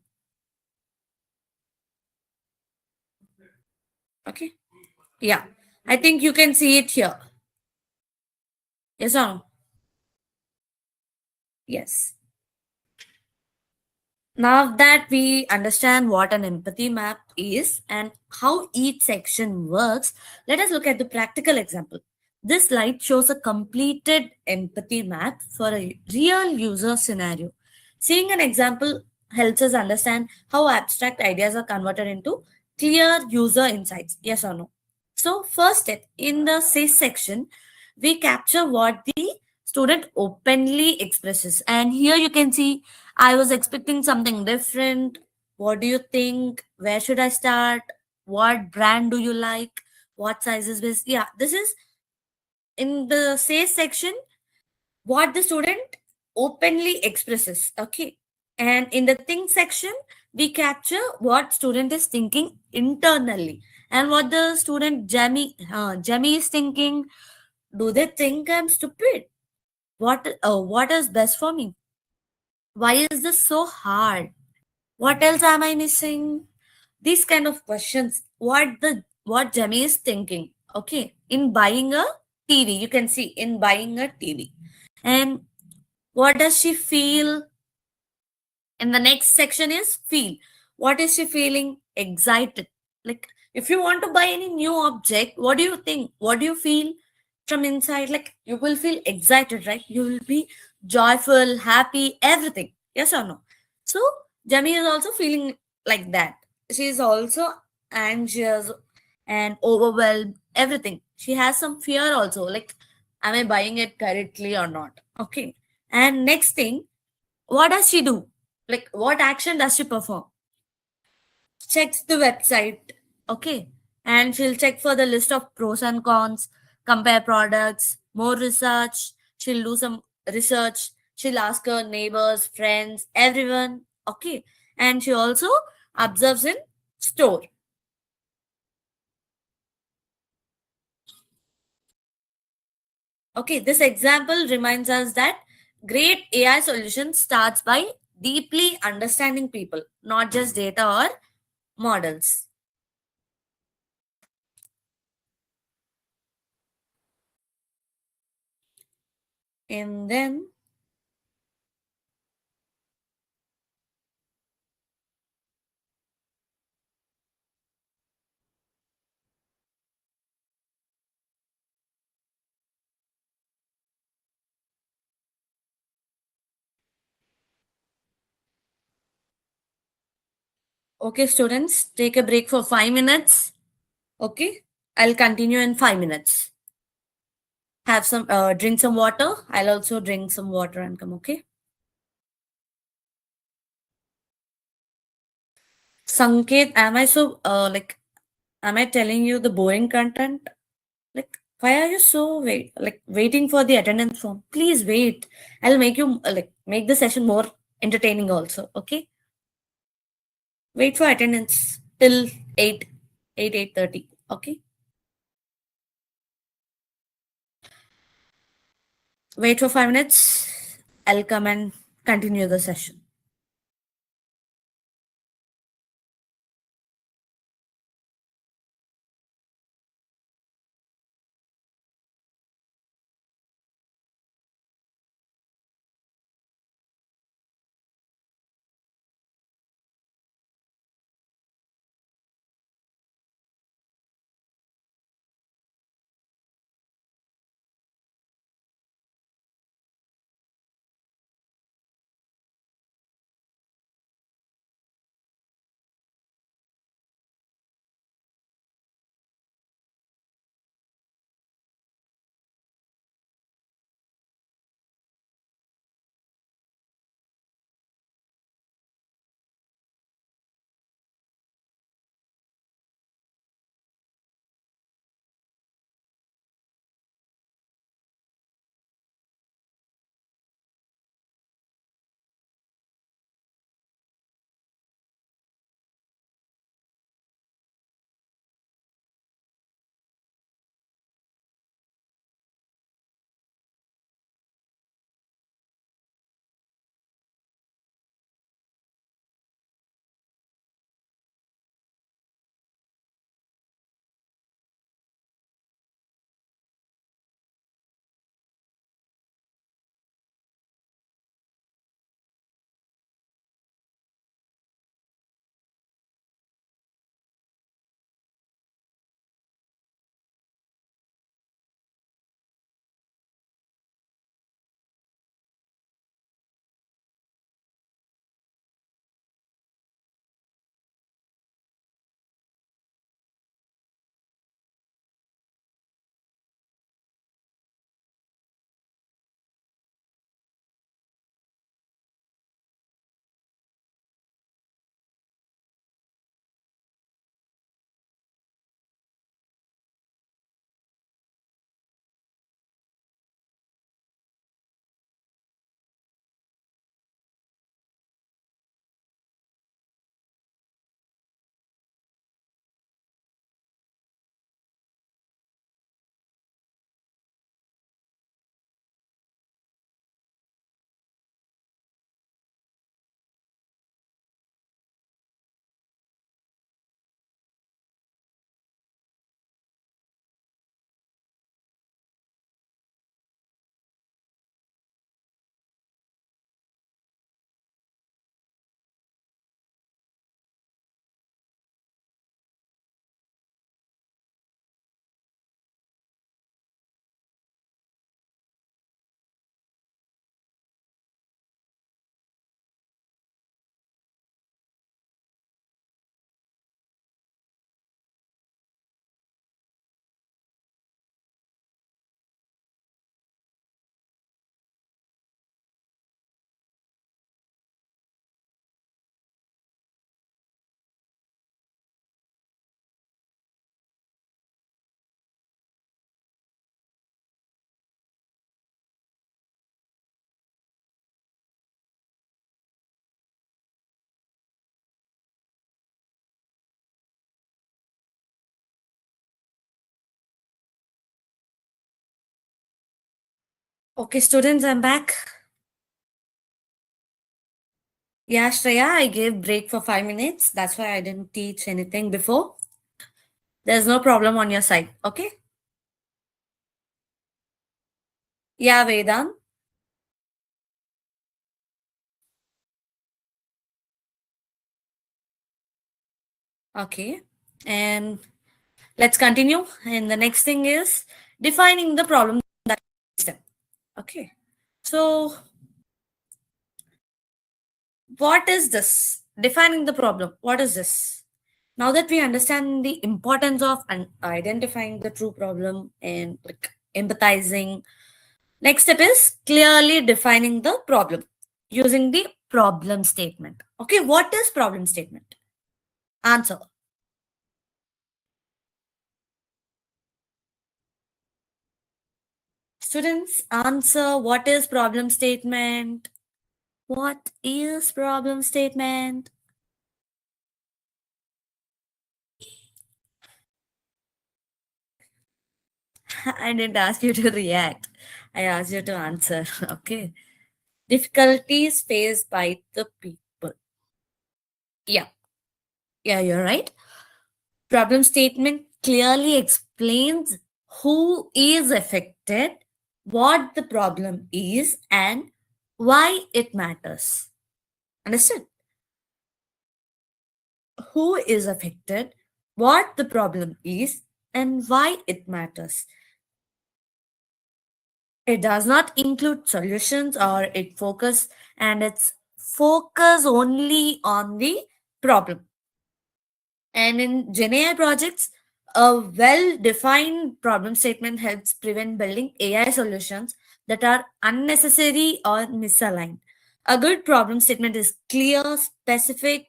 S2: Okay. Yeah. I think you can see it here. Yes or no? Yes. Now that we understand what an empathy map is and how each section works, let us look at the practical example. This slide shows a completed empathy map for a real user scenario. Seeing an example helps us understand how abstract ideas are converted into clear user insights. Yes or no? So, first step in the say section, we capture what the student openly expresses. And here you can see I was expecting something different. What do you think? Where should I start? What brand do you like? What size is this? Yeah, this is in the say section what the student openly expresses. Okay. And in the think section, we capture what student is thinking internally and what the student Jamie is thinking. Do they think I'm stupid? What is best for me? Why is this so hard? What else am I missing? These kind of questions. What Jamie is thinking. Okay. In buying a TV, you can see in buying a TV. And what does she feel? And the next section is feel. What is she feeling? Excited. Like if you want to buy any new object, what do you think? What do you feel from inside? Like you will feel excited, right? You will be joyful, happy, everything. Yes or no? So Jamie is also feeling like that. She is also anxious and overwhelmed, everything. She has some fear also, like am I buying it correctly or not? Okay. And next thing, what does she do? Like, what action does she perform? Checks the website, okay, and she'll check for the list of pros and cons, compare products, more research. She'll do some research. She'll ask her neighbors, friends, everyone, okay, and she also observes in store. Okay, this example reminds us that great AI solution starts by deeply understanding people, not just data or models. And then, okay, students, take a break for 5 minutes. Okay, I'll continue in 5 minutes. Have some, drink some water. I'll also drink some water and come. Okay. Sanket, am I so like? Am I telling you the boring content? Like, why are you so waiting for the attendance form? Please wait. I'll make you make the session more entertaining also. Okay. Wait for attendance till 8, 8:30. Okay. Wait for 5 minutes. I'll come and continue the session. Okay, students, I'm back. Yeah, Shreya, I gave break for 5 minutes. That's why I didn't teach anything before. There's no problem on your side. Okay. Yeah, Vedant. Okay. And let's continue. And the next thing is defining the problem that system. Okay. So, what is this? Defining the problem. What is this? Now that we understand the importance of identifying the true problem and like empathizing, next step is clearly defining the problem using the problem statement. Okay, what is problem statement? Answer. Students, answer. What is problem statement? What is problem statement? I didn't ask you to react. I asked you to answer. Okay. Difficulties faced by the people. Yeah. Yeah, you're right. Problem statement clearly explains who is affected, what the problem is, and why it matters. Understood? Who is affected, what the problem is, and why it matters. It does not include solutions or it's focus only on the problem. And in GenAI projects, a well-defined problem statement helps prevent building AI solutions that are unnecessary or misaligned. A good problem statement is clear, specific,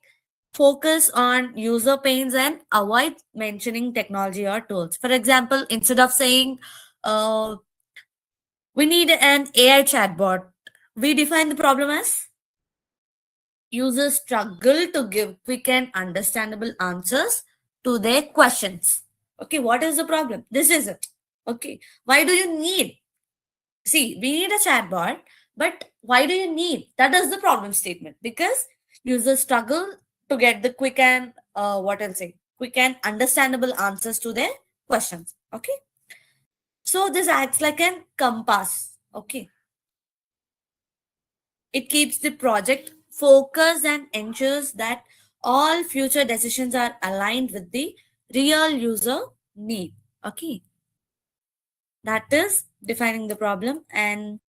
S2: focus on user pains, and avoid mentioning technology or tools. For example, instead of saying, we need an AI chatbot, we define the problem as users struggle to give quick and understandable answers to their questions. Okay, what is the problem? This is it. Okay, why do you need? See, we need a chatbot, but why do you need? That is the problem statement because users struggle to get the quick and what I'll say, quick and understandable answers to their questions. Okay, so this acts like an compass. Okay, it keeps the project focused and ensures that all future decisions are aligned with the real user need. Okay, that is defining the problem. And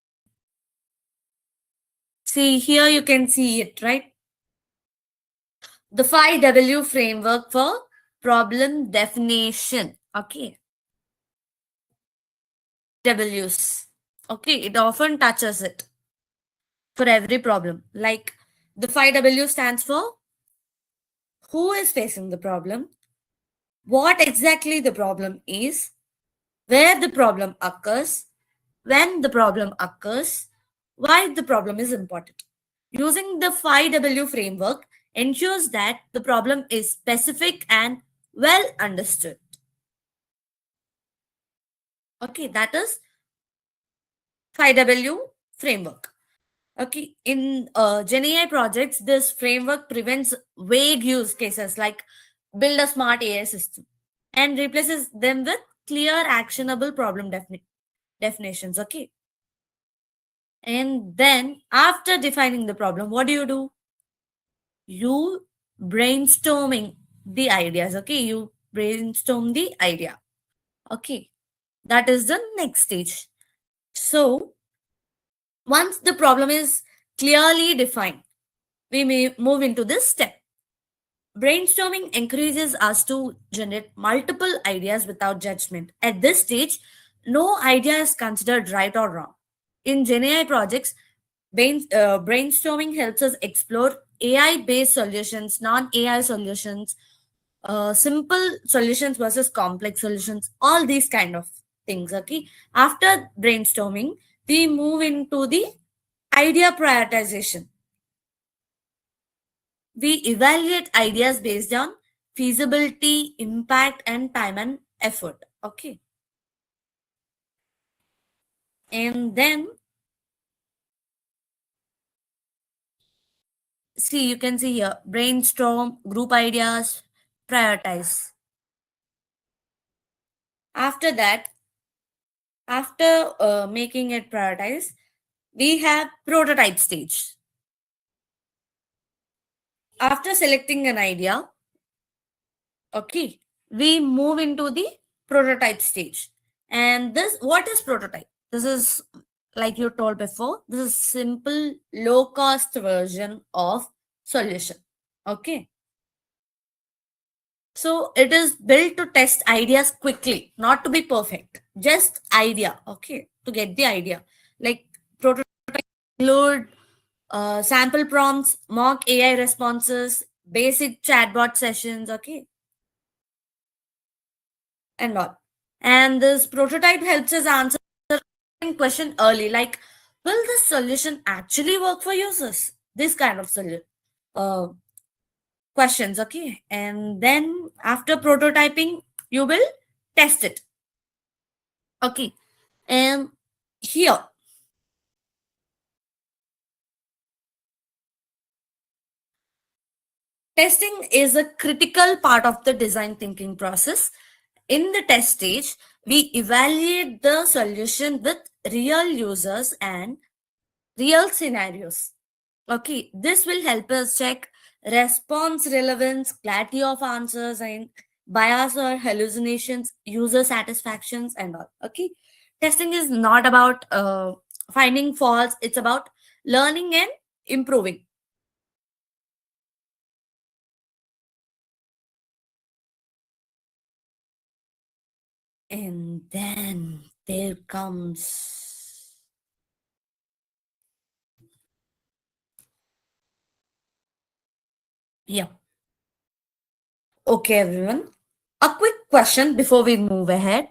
S2: see here, you can see it, right? The 5W framework for problem definition. Okay, W's. Okay, it often touches it for every problem. Like the 5W stands for who is facing the problem, what exactly the problem is, where the problem occurs, when the problem occurs, why the problem is important. Using the 5W framework ensures that the problem is specific and well understood. Okay, that is 5W framework. Okay, in GenAI projects, this framework prevents vague use cases like build a smart AI system and replaces them with clear, actionable problem definitions. Okay, and then after defining the problem, what do? You brainstorming the ideas. Okay, you brainstorm the idea. Okay, that is the next stage. So once the problem is clearly defined, we may move into this step. Brainstorming encourages us to generate multiple ideas without judgment. At this stage, no idea is considered right or wrong. In GenAI projects, brainstorming helps us explore AI based solutions, non AI solutions, simple solutions versus complex solutions, all these kind of things. Okay. After brainstorming, we move into the idea prioritization. We evaluate ideas based on feasibility, impact, and time and effort. Okay. And then See, you can see here brainstorm, group ideas, prioritize. After that, after making it prioritize, we have prototype stage. After selecting an idea, okay, we move into the prototype stage. And this, what is prototype? This is, like you told before, this is simple low cost version of solution. Okay, so it is built to test ideas quickly, not to be perfect, just idea. Okay, to get the idea. Like prototype include sample prompts, mock AI responses, basic chatbot sessions. Okay, and all. And this prototype helps us answer the question early, like, will this solution actually work for users? This kind of uh, questions, okay? And then after prototyping, you will test it, okay? And here, testing is a critical part of the design thinking process. In the test stage, we evaluate the solution with real users and real scenarios. Okay, this will help us check response relevance, clarity of answers, and bias or hallucinations, user satisfactions, and all. Okay, testing is not about finding faults, it's about learning and improving. And then there comes, yeah. Okay, everyone. A quick question before we move ahead.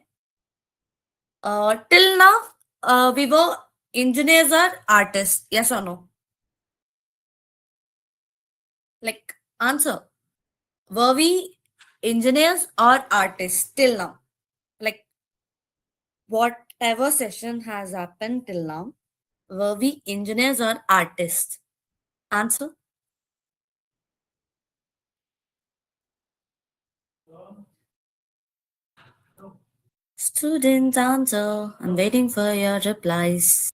S2: Till now, we were engineers or artists, yes or no? Like, answer. Were we engineers or artists till now? Like, whatever session has happened till now, were we engineers or artists? Answer. Students, answer. I'm waiting for your replies.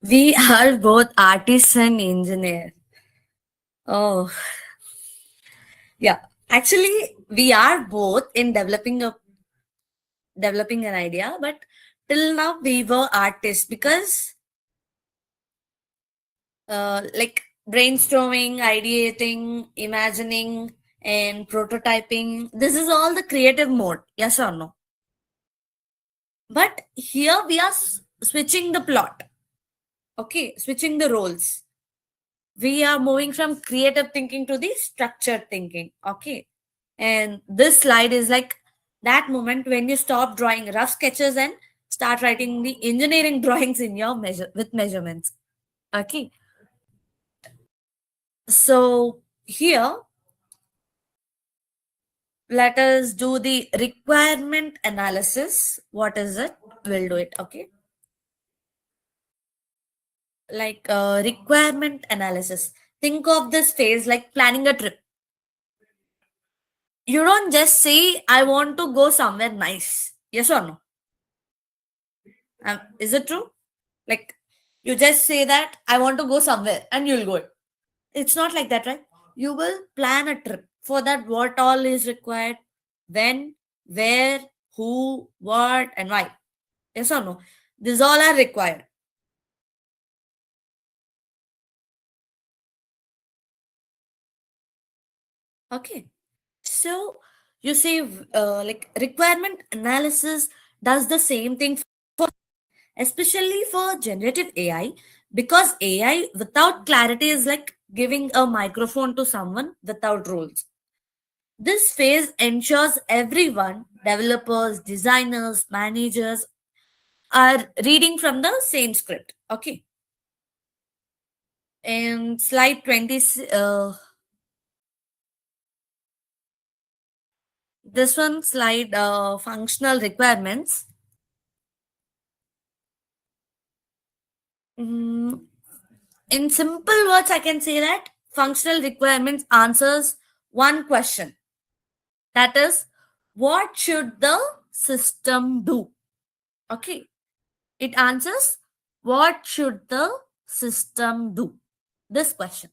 S2: We are both artists and engineers. Oh, yeah. Actually, we are both in developing an idea, but till now we were artists because like brainstorming, ideating, imagining, and prototyping. This is all the creative mode. Yes or no? But here we are switching the plot. Okay, switching the roles. We are moving from creative thinking to the structured thinking. Okay, and this slide is like that moment when you stop drawing rough sketches and start writing the engineering drawings in your measurements. Okay, so here let us do the requirement analysis. What is it? We'll do it. Okay, like requirement analysis. Think of this phase like planning a trip. You don't just say I want to go somewhere nice, yes or no? Is it true? Like, you just say that I want to go somewhere and you'll go. It's not like that, right? You will plan a trip. For that, what all is required, when, where, who, what, and why. Yes or no? These all are required. Okay. So you say like requirement analysis does the same thing for, especially for generative AI, because AI without clarity is like giving a microphone to someone without rules. This phase ensures everyone, developers, designers, managers, are reading from the same script. Okay. In slide 20, this one slide, functional requirements. Mm, in simple words, I can say that functional requirements answers one question. That is, what should the system do? Okay. It answers, what should the system do? This question.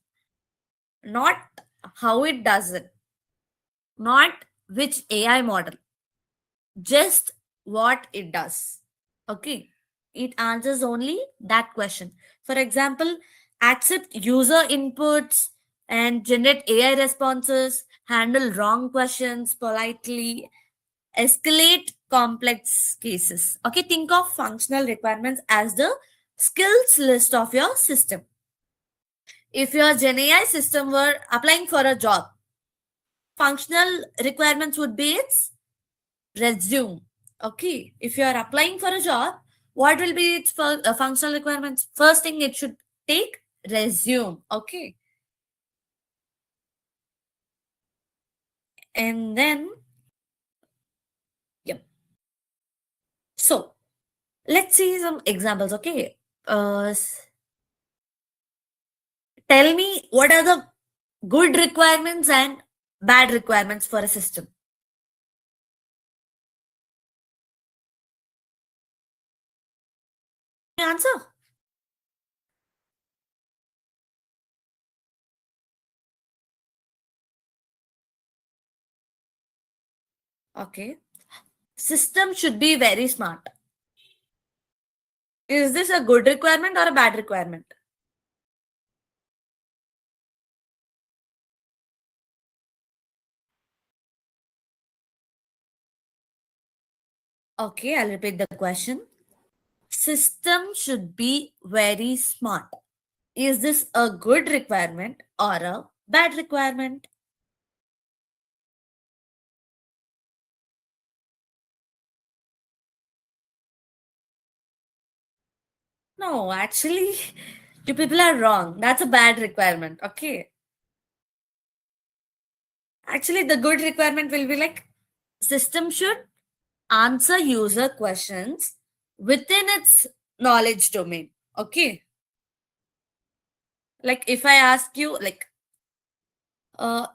S2: Not how it does it, not which AI model, just what it does. Okay. It answers only that question. For example, accept user inputs and generate AI responses, handle wrong questions politely, escalate complex cases. Okay, think of functional requirements as the skills list of your system. If your Gen AI system were applying for a job, functional requirements would be its resume. Okay, if you are applying for a job, what will be its functional requirements? First thing, it should take resume. Okay, and then, yep. So let's see some examples. Okay, tell me what are the good requirements and bad requirements for a system. Answer. Okay. System should be very smart. Is this a good requirement or a bad requirement? Okay, I'll repeat the question. System should be very smart. Is this a good requirement or a bad requirement? No, actually, you people are wrong. That's a bad requirement. Okay. Actually, the good requirement will be like system should answer user questions within its knowledge domain. Okay. Like if I ask you, like,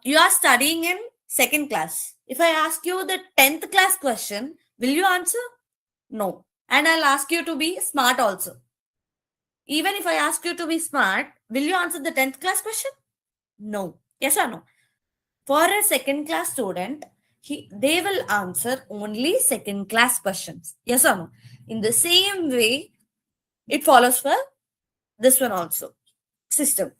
S2: you are studying in second class. If I ask you the 10th class question, will you answer? No. And I'll ask you to be smart also. Even if I ask you to be smart, will you answer the 10th class question? No. Yes or no? For a second class student, they will answer only second class questions. Yes or no? In the same way, it follows for this one also. System.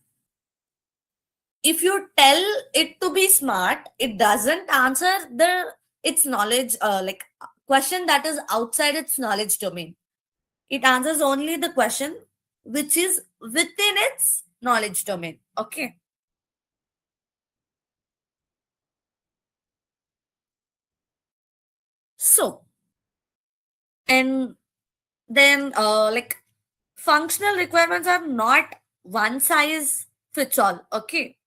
S2: If you tell it to be smart, it doesn't answer the its knowledge like question that is outside its knowledge domain. It answers only the question which is within its knowledge domain. Okay. So, and then like functional requirements are not one size fits all. Okay.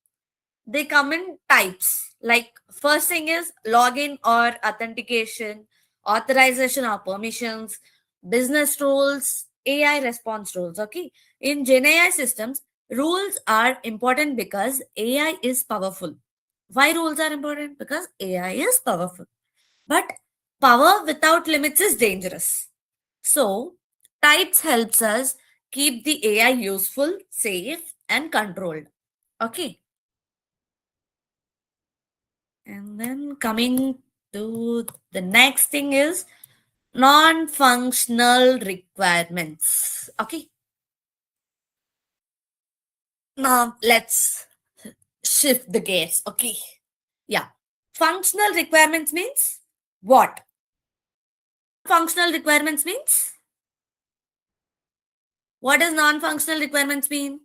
S2: They come in types. Like first thing is login or authentication, authorization or permissions, business rules, AI response rules. Okay. In Gen AI systems, rules are important because AI is powerful. Why rules are important? Because AI is powerful. But power without limits is dangerous. So types helps us keep the AI useful, safe, and controlled. Okay. And then coming to the next thing is non-functional requirements. Okay. Now let's shift the gears. Okay. Yeah. Functional requirements means what? Functional requirements means what does non-functional requirements mean?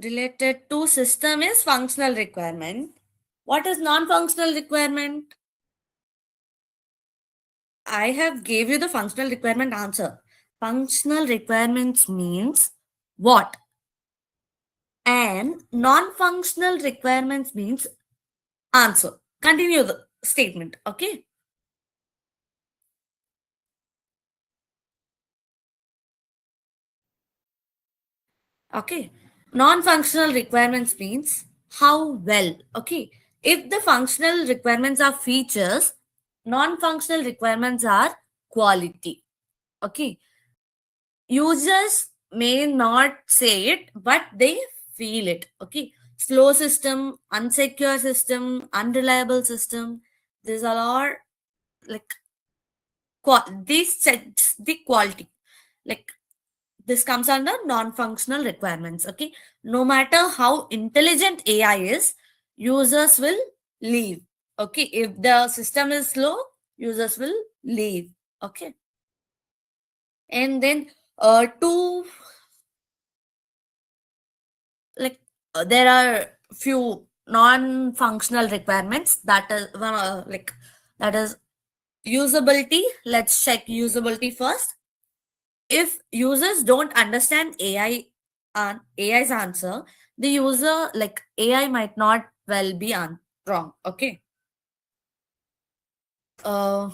S2: related to system is functional requirement. What is non-functional requirement? I have gave you the functional requirement answer. Functional requirements means what? And non-functional requirements means answer. Continue the statement. Okay. Okay. Non-functional requirements means how well. Okay. If the functional requirements are features, non-functional requirements are quality. Okay. Users may not say it, but they feel it. Okay. Slow system, unsecure system, unreliable system. These are all like these sets the quality. Like this comes under non-functional requirements. Okay. No matter how intelligent AI is, users will leave. Okay. If the system is slow, users will leave. Okay. And then two like there are few non-functional requirements that is that is usability. Let's check usability first. If users don't understand AI's answer, the user like AI might not well be wrong. Okay. uh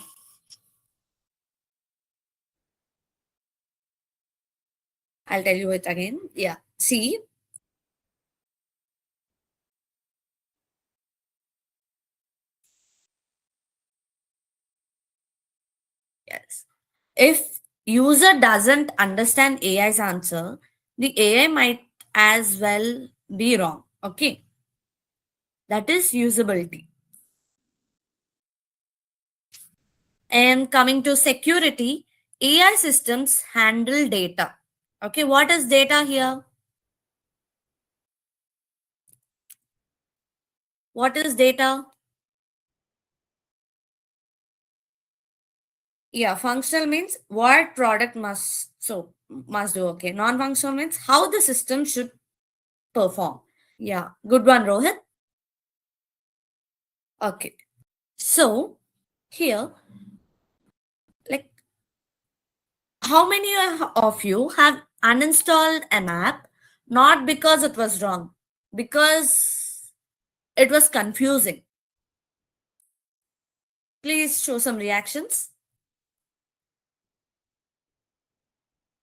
S2: I'll tell you it again. Yeah, see. Yes, if user doesn't understand AI's answer, the AI might as well be wrong. Okay. That is usability. And coming to security, AI systems handle data. Okay, what is data here? What is data? Yeah, functional means what product must do. Okay, non-functional means how the system should perform. Yeah, good one, Rohit. Okay, so here, like, how many of you have uninstalled an app not because it was wrong, because it was confusing? Please show some reactions.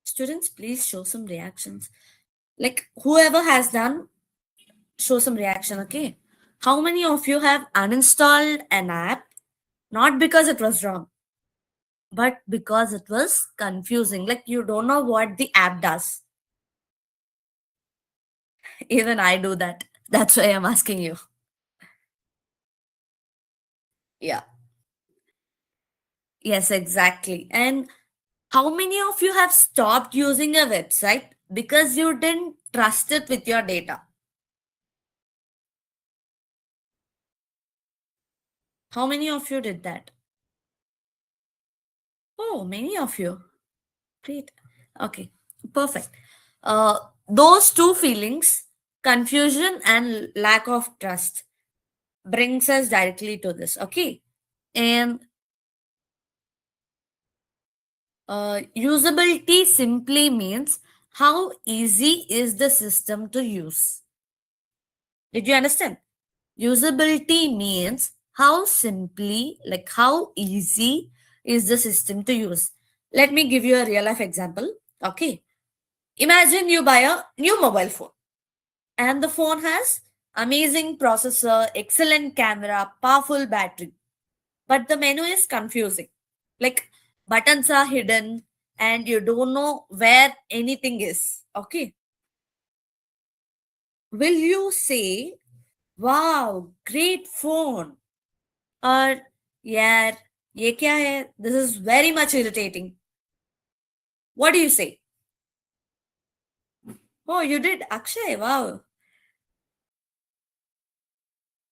S2: Students, please show some reactions. Like whoever has done, show some reaction. Okay. How many of you have uninstalled an app not because it was wrong, but because it was confusing? Like you don't know what the app does. Even I do that. That's why I'm asking you. Yeah. Yes, exactly. And how many of you have stopped using a website because you didn't trust it with your data? How many of you did that? Oh, many of you. Great. Okay, perfect. Those two feelings, confusion and lack of trust, brings us directly to this. Okay. And usability simply means how easy is the system to use. Did you understand? Usability means how simply, like how easy is the system to use. Let me give you a real life example. Okay. Imagine you buy a new mobile phone and the phone has amazing processor, excellent camera, powerful battery, but the menu is confusing. Like buttons are hidden and you don't know where anything is. Okay. Will you say, wow, great phone? Or, yeah, ye kya hai? This is very much irritating. What do you say? Oh, you did, Akshay. Wow.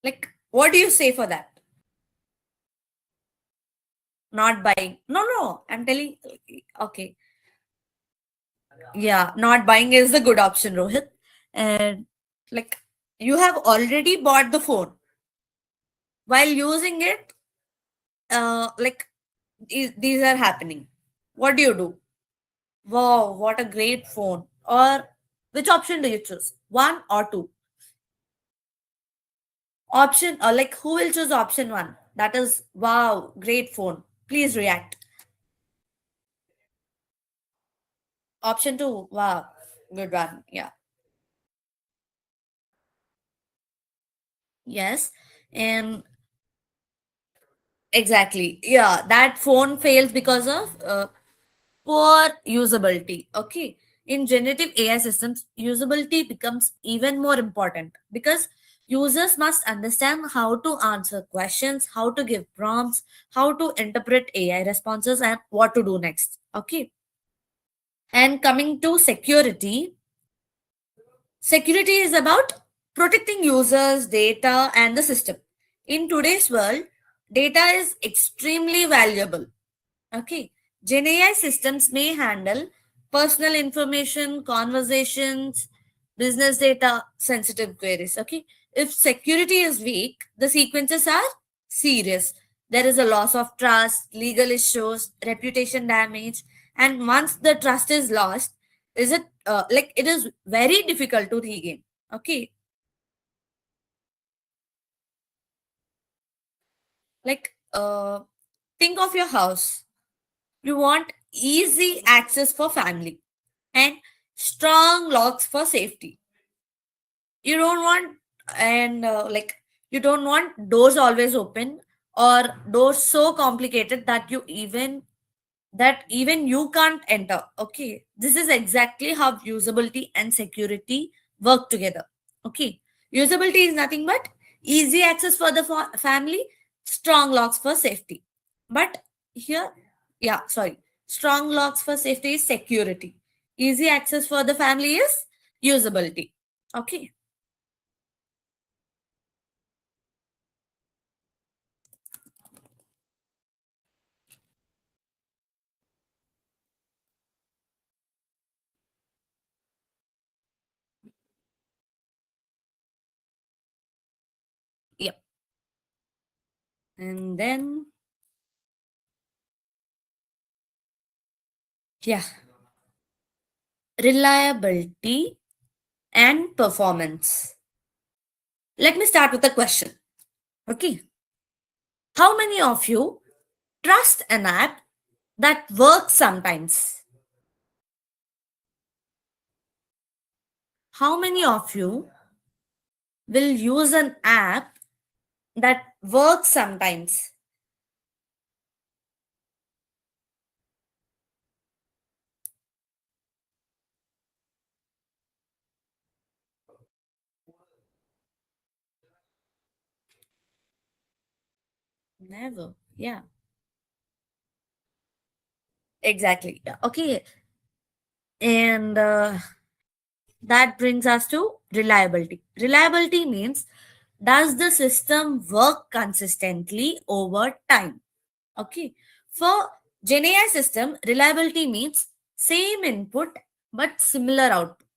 S2: Like, what do you say for that? Not buying. No, no. I'm telling. Okay. Yeah, not buying is the good option, Rohit. And Like you have already bought the phone. While using it, like these are happening. What do you do? Wow, what a great phone. Or which option do you choose? One or two? Option, or like who will choose option one? That is, wow, great phone. Please react. Option two, wow, good one. Yeah. Yes. And exactly. Yeah, that phone fails because of poor usability. Okay. In generative AI systems, usability becomes even more important because users must understand how to answer questions, how to give prompts, how to interpret AI responses, and what to do next. Okay. And coming to security, security is about protecting users, data, and the system. In today's world, data is extremely valuable. Okay. Gen AI systems may handle personal information, conversations, business data, sensitive queries. Okay. If security is weak, the sequences are serious. There is a loss of trust, legal issues, reputation damage, and once the trust is lost, is it like it is very difficult to regain. Okay. Like think of your house. You want easy access for family and strong locks for safety. You don't want and like you don't want doors always open or doors so complicated that even you can't enter. Okay, this is exactly how usability and security work together. Okay, usability is nothing but easy access for the family, strong locks for safety. But here, yeah, sorry, strong locks for safety is security, easy access for the family is usability. Okay. Yep. And then, yeah, reliability and performance. Let me start with a question. Okay. How many of you trust an app that works sometimes? How many of you will use an app that works sometimes? Never. Yeah, exactly. Yeah. Okay. And that brings us to reliability. Reliability means, does the system work consistently over time? Okay. For Gen AI system, reliability means same input but similar output.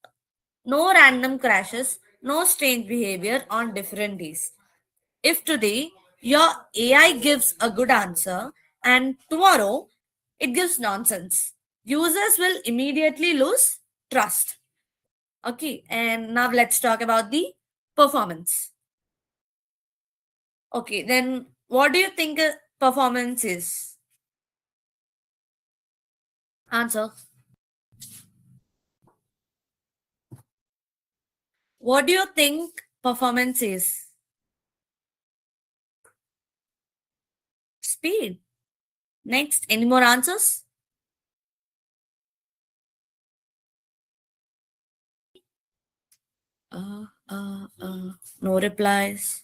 S2: No random crashes, no strange behavior on different days. If today your AI gives a good answer and tomorrow it gives nonsense, users will immediately lose trust. Okay, and now let's talk about the performance. Okay, then what do you think performance is? Answer. What do you think performance is? Speed. Next, any more answers? No replies.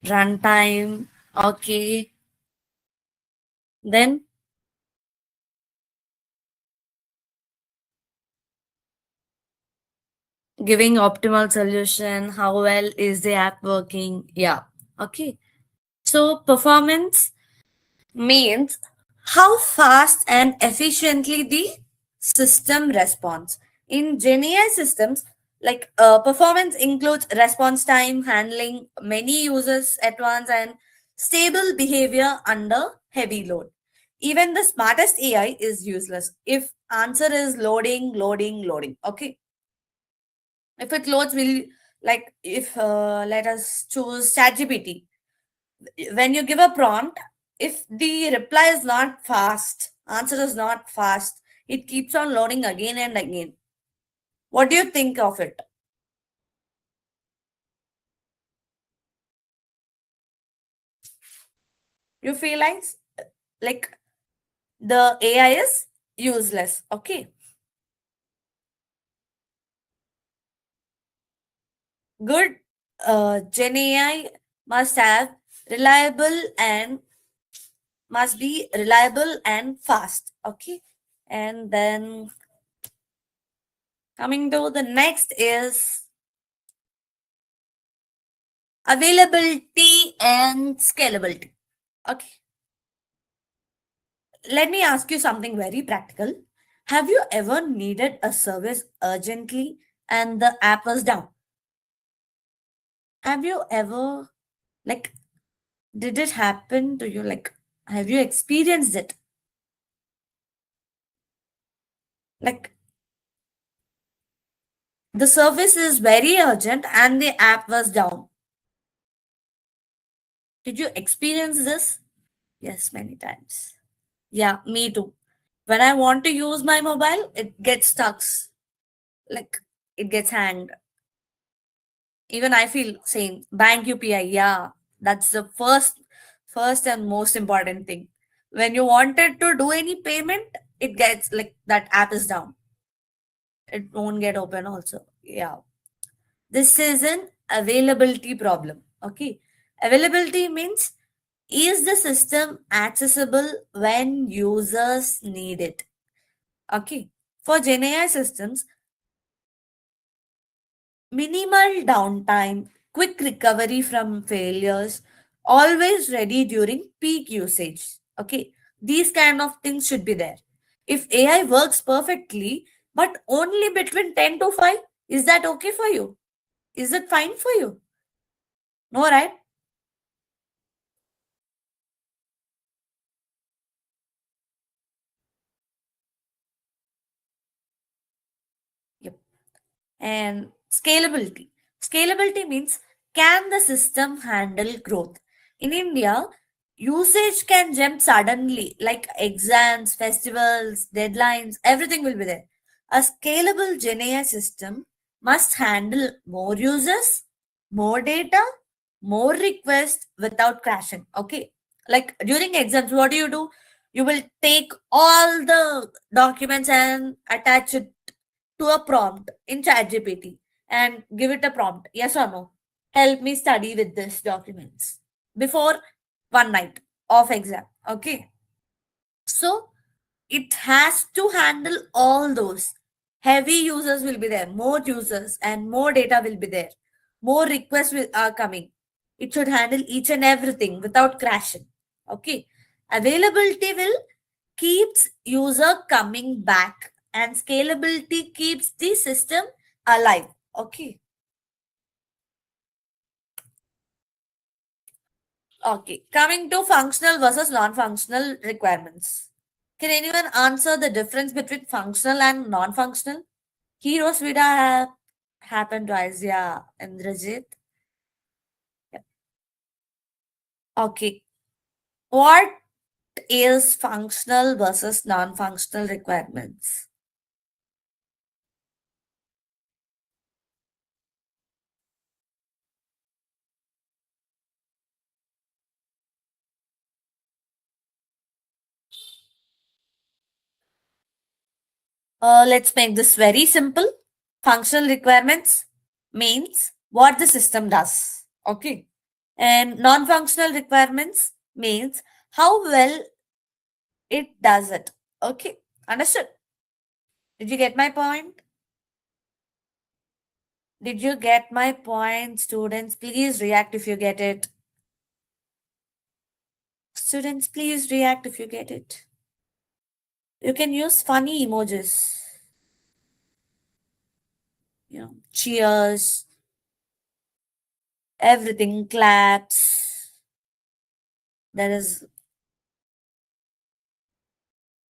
S2: Runtime. Okay. Then giving optimal solution. How well is the app working? Yeah. Okay. So performance means how fast and efficiently the system response. In GenAI systems, like performance includes response time, handling many users at once, and stable behavior under heavy load. Even the smartest AI is useless if answer is loading, loading, loading. Okay, if it loads, will like if let us choose ChatGPT. When you give a prompt, if the reply is not fast, answer is not fast, it keeps on loading again and again. What do you think of it? You feel like the AI is useless. Okay, good. Gen AI must have reliable and must be reliable and fast. Okay, and then coming to the next is availability and scalability. Okay, let me ask you something very practical. Have you ever needed a service urgently and the app was down? Have you ever, like, did it happen to you? Like, have you experienced it? Like, the service is very urgent and the app was down. Did you experience this? Yes, many times. Yeah, me too. When I want to use my mobile, it gets stuck. Like, it gets hanged. Even I feel same. Bank UPI, yeah, that's the first and most important thing. When you wanted to do any payment, it gets like that app is down. It won't get open also. Yeah. This is an availability problem. Okay. Availability means is the system accessible when users need it? Okay. For GenAI systems, minimal downtime, quick recovery from failures, always ready during peak usage. Okay, these kind of things should be there. If AI works perfectly, but only between 10 to 5, is that okay for you? Is it fine for you? No, right? Yep. And scalability. Scalability means can the system handle growth? In India, usage can jump suddenly, like exams, festivals, deadlines, everything will be there. A scalable GenAI system must handle more users, more data, more requests without crashing. Okay. Like during exams, what do? You will take all the documents and attach it to a prompt in ChatGPT and give it a prompt. Yes or no? Help me study with this documents before one night of exam. Okay. So it has to handle all those. Heavy users will be there, more users and more data will be there. More requests are coming. It should handle each and everything without crashing. Okay. Availability will keeps user coming back and scalability keeps the system alive. Okay. Okay. Coming to functional versus non-functional requirements. Can anyone answer the difference between functional and non-functional? Heroes Vida have happened twice, yeah. Indrajit. Yeah. Okay. What is functional versus non-functional requirements? Let's make this very simple. Functional requirements means what the system does. Okay. And non-functional requirements means how well it does it. Okay. Understood? Did you get my point? Did you get my point, students? Please react if you get it. Students, please react if you get it. You can use funny emojis, cheers, everything, claps. There is,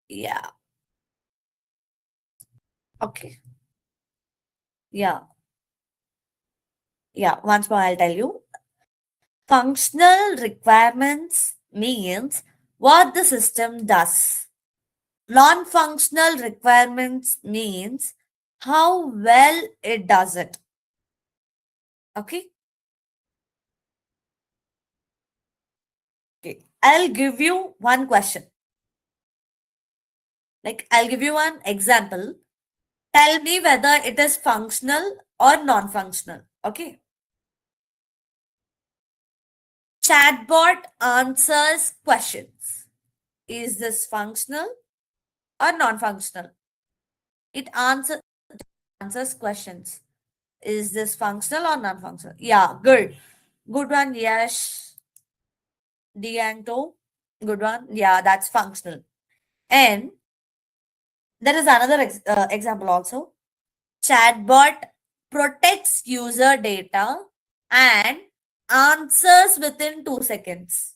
S2: yeah, okay. Yeah, yeah. Once more, I'll tell you. Functional requirements means what the system does. Non functional requirements means how well it does it. Okay. Okay. I'll give you one question. Like, I'll give you one example. Tell me whether it is functional or non functional. Okay. Chatbot answers questions. Is this functional or non functional? It answers questions. Is this functional or non functional? Yeah, good. Good one, Yash. Dianto. Good one. Yeah, that's functional. And there is another example also. Chatbot protects user data and answers within 2 seconds.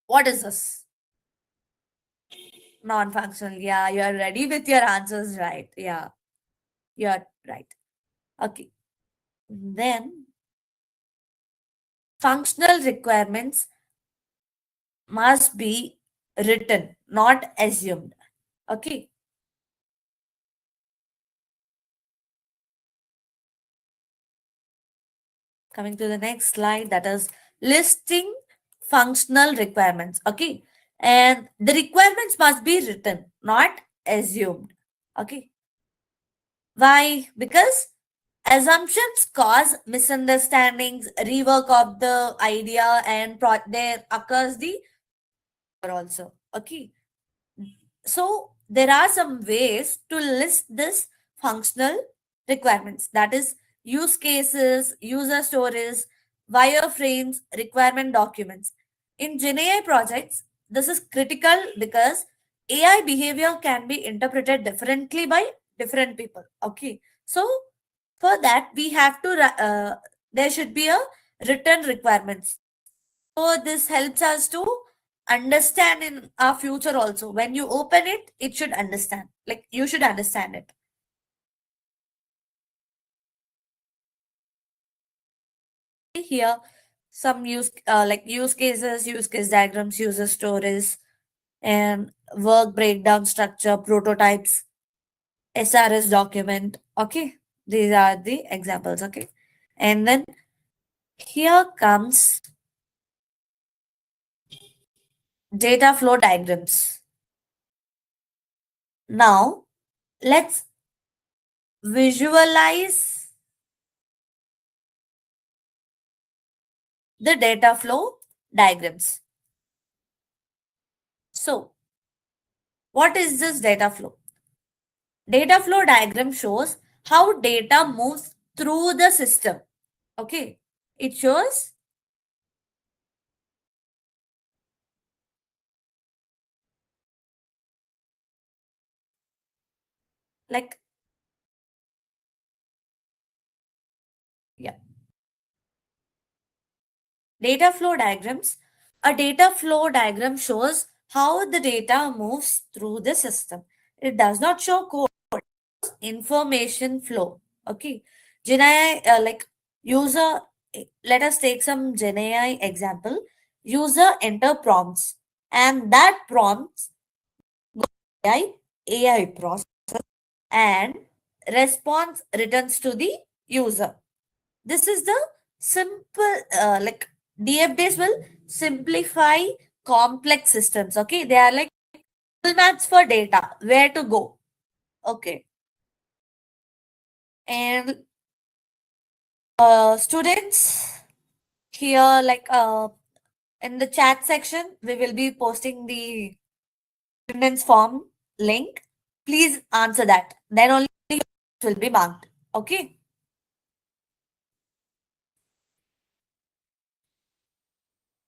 S2: What is this? Non functional. Yeah, you are ready with your answers, right? Yeah, you're right. Okay. Then functional requirements must be written, not assumed. Okay. Coming to the next slide, that is listing functional requirements. Okay. And the requirements must be written, not assumed. Okay. Why? Because assumptions cause misunderstandings, rework of the idea, and there occurs the also. Okay. So there are some ways to list this functional requirements. That is use cases, user stories, wireframes, requirement documents. In GenAI projects, this is critical because AI behavior can be interpreted differently by different people. Okay. So for that, we have to, there should be a written requirements. So this helps us to understand in our future also. When you open it, it should understand. Like you should understand it. Here, some use cases, use case diagrams, user stories, and work breakdown structure, prototypes, SRS document. Okay, these are the examples. Okay, and then here comes data flow diagrams. Now let's visualize the data flow diagrams. So, what is this data flow? Data flow diagram shows how data moves through the system. Okay, it shows like, yeah, data flow diagrams. A data flow diagram shows how the data moves through the system. It does not show code, information flow. Okay, GenAI, like user, let us take some GenAI example. User enter prompts, and that prompts AI process and response returns to the user. This is the simple, like DF days will simplify complex systems. Okay, they are like Google Maps for data, where to go. Okay, and students here, like in the chat section, we will be posting the attendance form link. Please answer that. Then only it will be marked. Okay.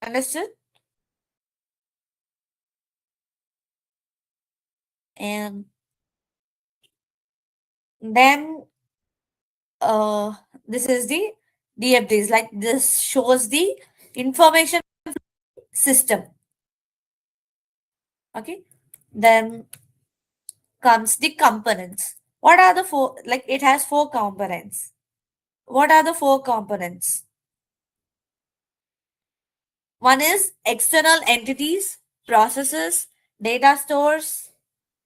S2: Understood? And then this is the DFDs, like this shows the information system. Okay. Then comes the components. What are the four? Like it has four components. What are the four components? One is external entities, processes, data stores,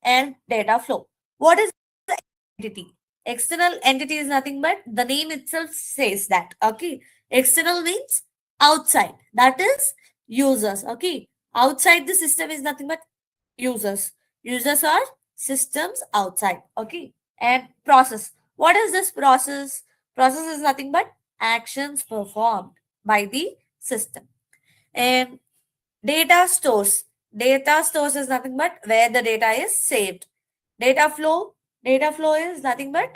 S2: and data flow. What is the entity? External entity is nothing but the name itself says that. Okay. External means outside. That is users. Okay. Outside the system is nothing but users. Users are systems outside. Okay. And process. What is this process? Process is nothing but actions performed by the system. And data stores. Data stores is nothing but where the data is saved. Data flow. Data flow is nothing but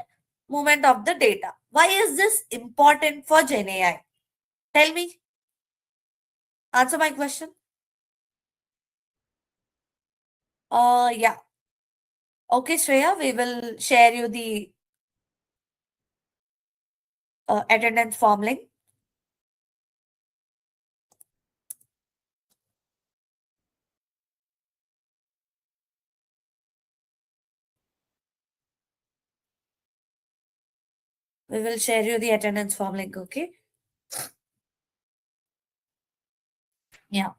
S2: movement of the data. Why is this important for Gen AI? Tell me. Answer my question. Yeah. Okay, Shreya, we will share you the attendance form link. We will share you the attendance form link. Okay. Yeah.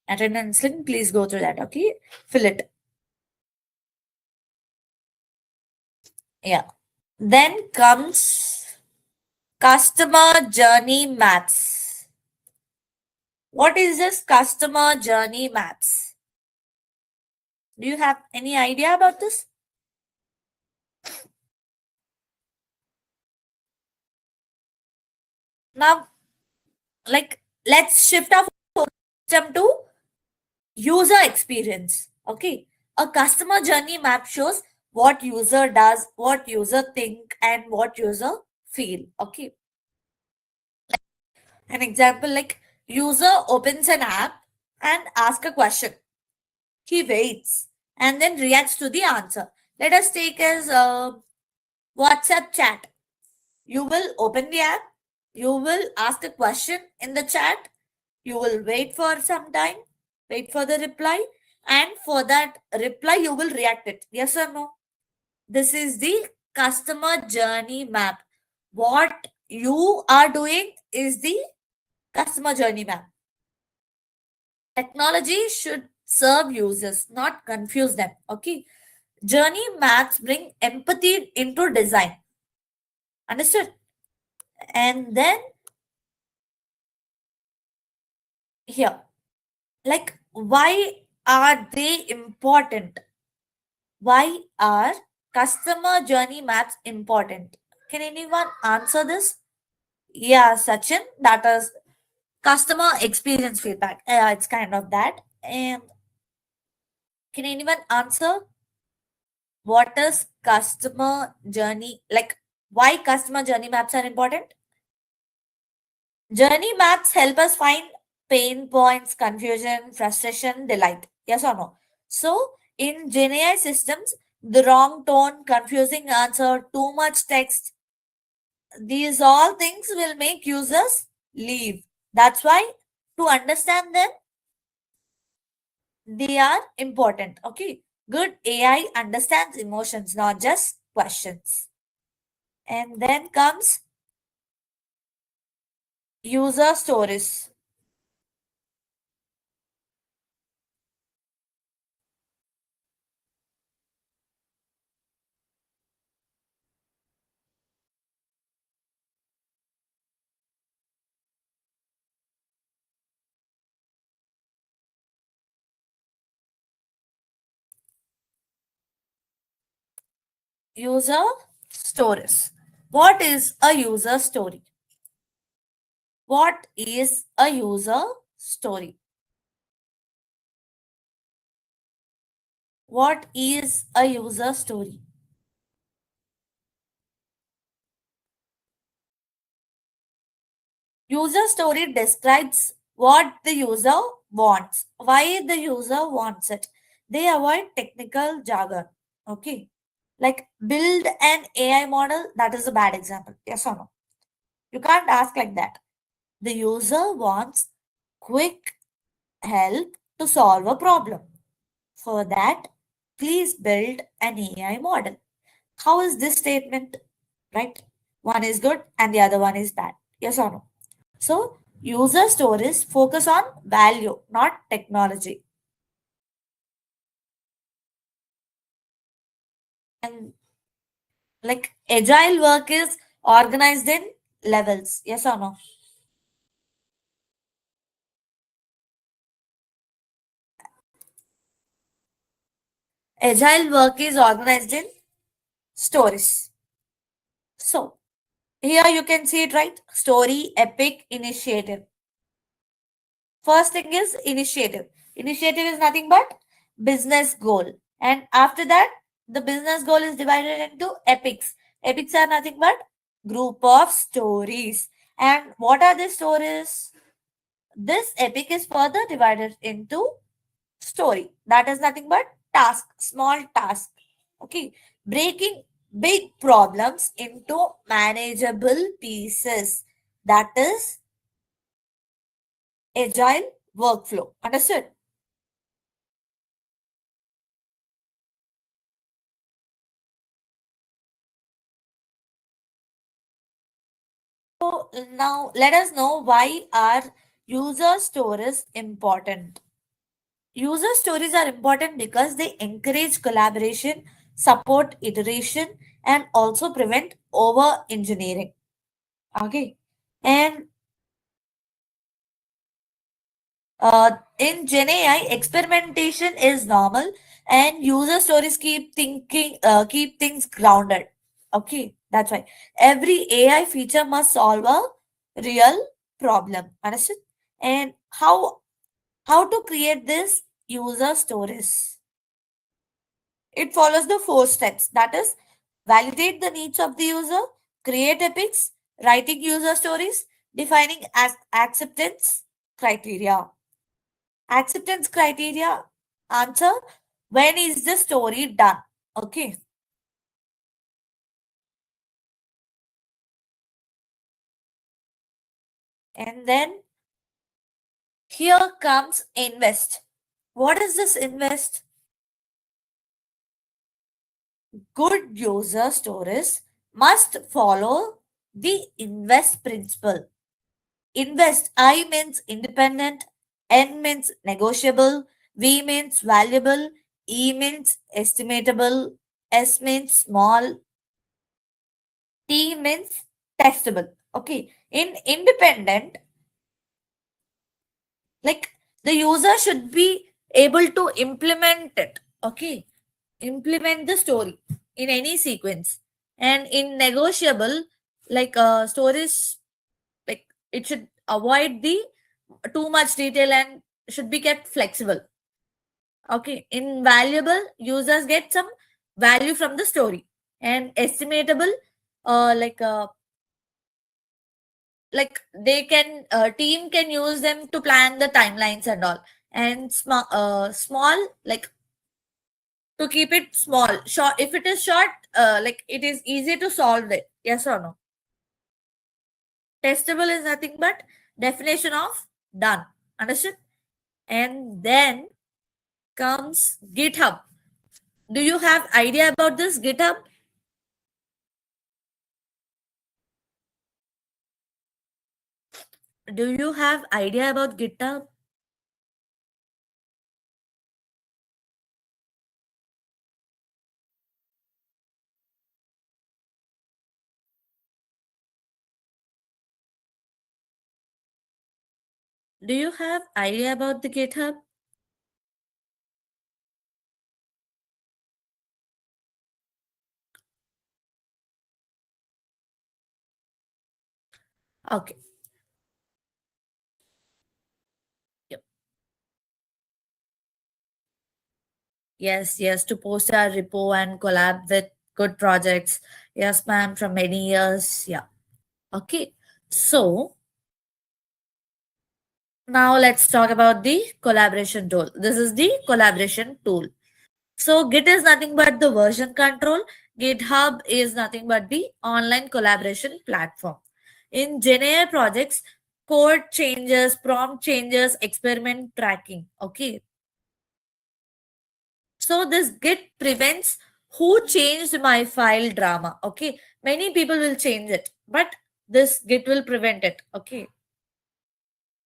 S2: Attendance link. Please go through that. Okay. Fill it. Yeah. Then comes customer journey maps. What is this customer journey maps? Do you have any idea about this? Now, like, let's shift our system to user experience. Okay. A customer journey map shows what user does, what user think, and what user feel. Okay. An example like user opens an app and asks a question. He waits and then reacts to the answer. Let us take as WhatsApp chat. You will open the app, you will ask a question in the chat, you will wait for some time, wait for the reply, and for that reply, you will react it. Yes or no? This is the customer journey map. What you are doing is the customer journey map. Technology should serve users, not confuse them. Okay. Journey maps bring empathy into design. Understood? And then here, like, why are they important? Why are customer journey maps important? Can anyone answer this? Yeah, Sachin, that is customer experience feedback. Yeah, it's kind of that. And can anyone answer what is customer journey, like why customer journey maps are important? Journey maps help us find pain points, confusion, frustration, delight. Yes or no? So, in GenAI systems, the wrong tone, confusing answer, too much text, these all things will make users leave. That's why to understand them, they are important. Okay. Good AI understands emotions, not just questions. And then comes user stories. User stories. What is a user story? What is a user story? What is a user story? User story describes what the user wants, why the user wants it. They avoid technical jargon. Okay. Like build an AI model, that is a bad example. Yes or no? You can't ask like that. The user wants quick help to solve a problem. For that, please build an AI model. How is this statement? Right? One is good and the other one is bad. Yes or no? So, user stories focus on value, not technology. And like agile work is organized in levels. Yes or no? Agile work is organized in stories. So, here you can see it, right? Story, epic, initiative. First thing is initiative. Initiative is nothing but business goal. And after that, the business goal is divided into epics. Epics are nothing but group of stories. And what are the stories? This epic is further divided into story. That is nothing but task, small task. Okay. Breaking big problems into manageable pieces. That is agile workflow. Understood? So now let us know why are user stories important. User stories are important because they encourage collaboration, support iteration, and also prevent over engineering. Okay. And in Gen AI, experimentation is normal, and user stories keep things grounded. Okay, that's why every AI feature must solve a real problem. Understood? And how to create this user stories? It follows the four steps. That is, validate the needs of the user, create epics, writing user stories, defining as acceptance criteria. Acceptance criteria answer, when is the story done? Okay. And then here comes invest. What is this invest? Good user stories must follow the invest principle. Invest, I means independent, N means negotiable, V means valuable, E means estimatable, S means small, T means testable. Okay. In independent, like the user should be able to implement it. Okay. Implement the story in any sequence. And in negotiable, like stories, like it should avoid the too much detail and should be kept flexible. Okay. Invaluable, users get some value from the story. And estimatable, like they can team can use them to plan the timelines and all. And small, like to keep it small. Short, if it is short, like it is easy to solve it. Yes or no? Testable is nothing but definition of done. Understood? And then comes GitHub. Do you have idea about this GitHub? Do you have idea about GitHub? Do you have idea about the GitHub? Okay. Yep. Yes, yes, to post our repo and collab with good projects. Yes, ma'am, from many years. Yeah. Okay. So now let's talk about the collaboration tool. This is the collaboration tool. So Git is nothing but the version control. GitHub is nothing but the online collaboration platform. In GenAI projects, code changes, prompt changes, experiment tracking. Okay. So this Git prevents who changed my file drama. Okay. Many people will change it, but this Git will prevent it. Okay.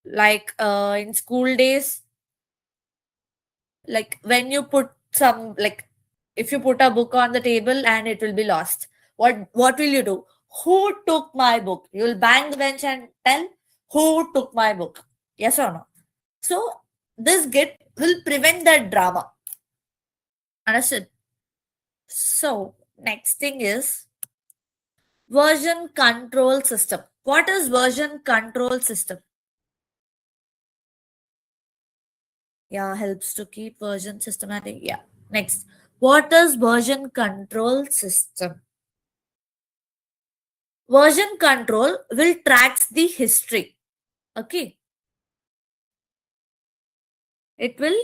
S2: Like in school days, like when you put some, like if you put a book on the table and it will be lost, what will you do? Who took my book? You will bang the bench and tell who took my book, yes or no? So this Git will prevent that drama. Understood? So next thing is version control system. What is version control system? Yeah, helps to keep version systematic. Yeah. Next, what is version control system? Version control will tracks the history. Okay. It will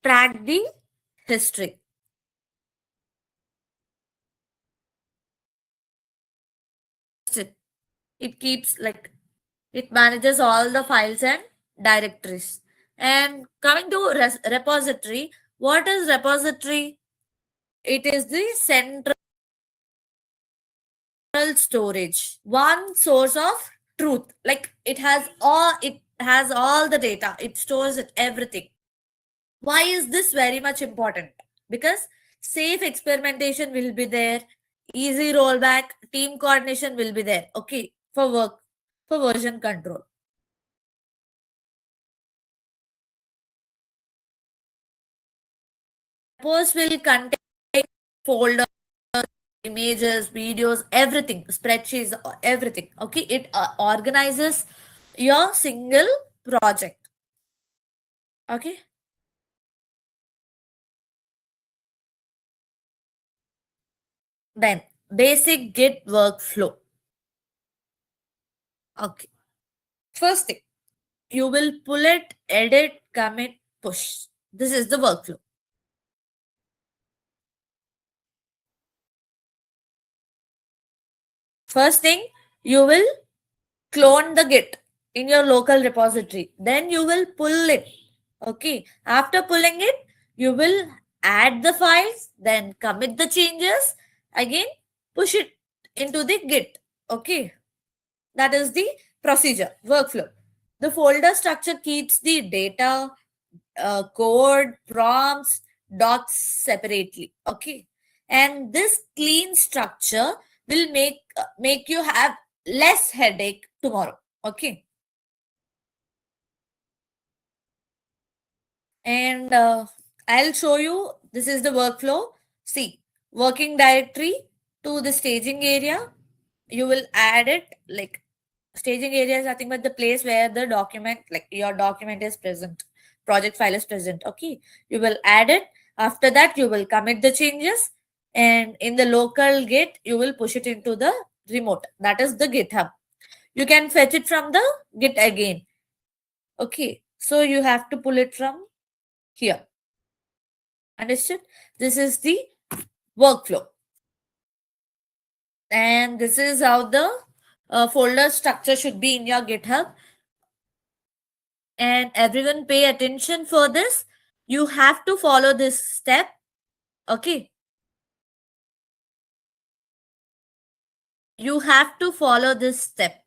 S2: track the history. It keeps like it manages all the files and directories. And coming to repository, what is repository? It is the central storage, one source of truth. Like it has all the data. It stores it everything. Why is this very much important? Because safe experimentation will be there, easy rollback, team coordination will be there. Okay, for work, for version control. Post will contain folders, images, videos, everything, spreadsheets, everything. Okay, it organizes your single project. Okay, then basic Git workflow. Okay, first thing, you will pull it, edit, commit, push. This is the workflow. First thing, you will clone the Git in your local repository. Then you will pull it. Okay. After pulling it, you will add the files, then commit the changes, again push it into the Git. Okay. That is the procedure, workflow. The folder structure keeps the data, code, prompts, docs separately. Okay. And this clean structure will make you have less headache tomorrow. Okay. And I'll show you. This is the workflow. See, working directory to the staging area. You will add it, like staging area is nothing but the place where the document, like your document is present, project file is present. Okay, you will add it. After that, you will commit the changes, and in the local Git, you will push it into the remote. That is the GitHub. You can fetch it from the Git again. Okay, so you have to pull it from here. Understood? This is the workflow. And this is how the folder structure should be in your GitHub. And everyone pay attention for this. You have to follow this step. Okay. You have to follow this step.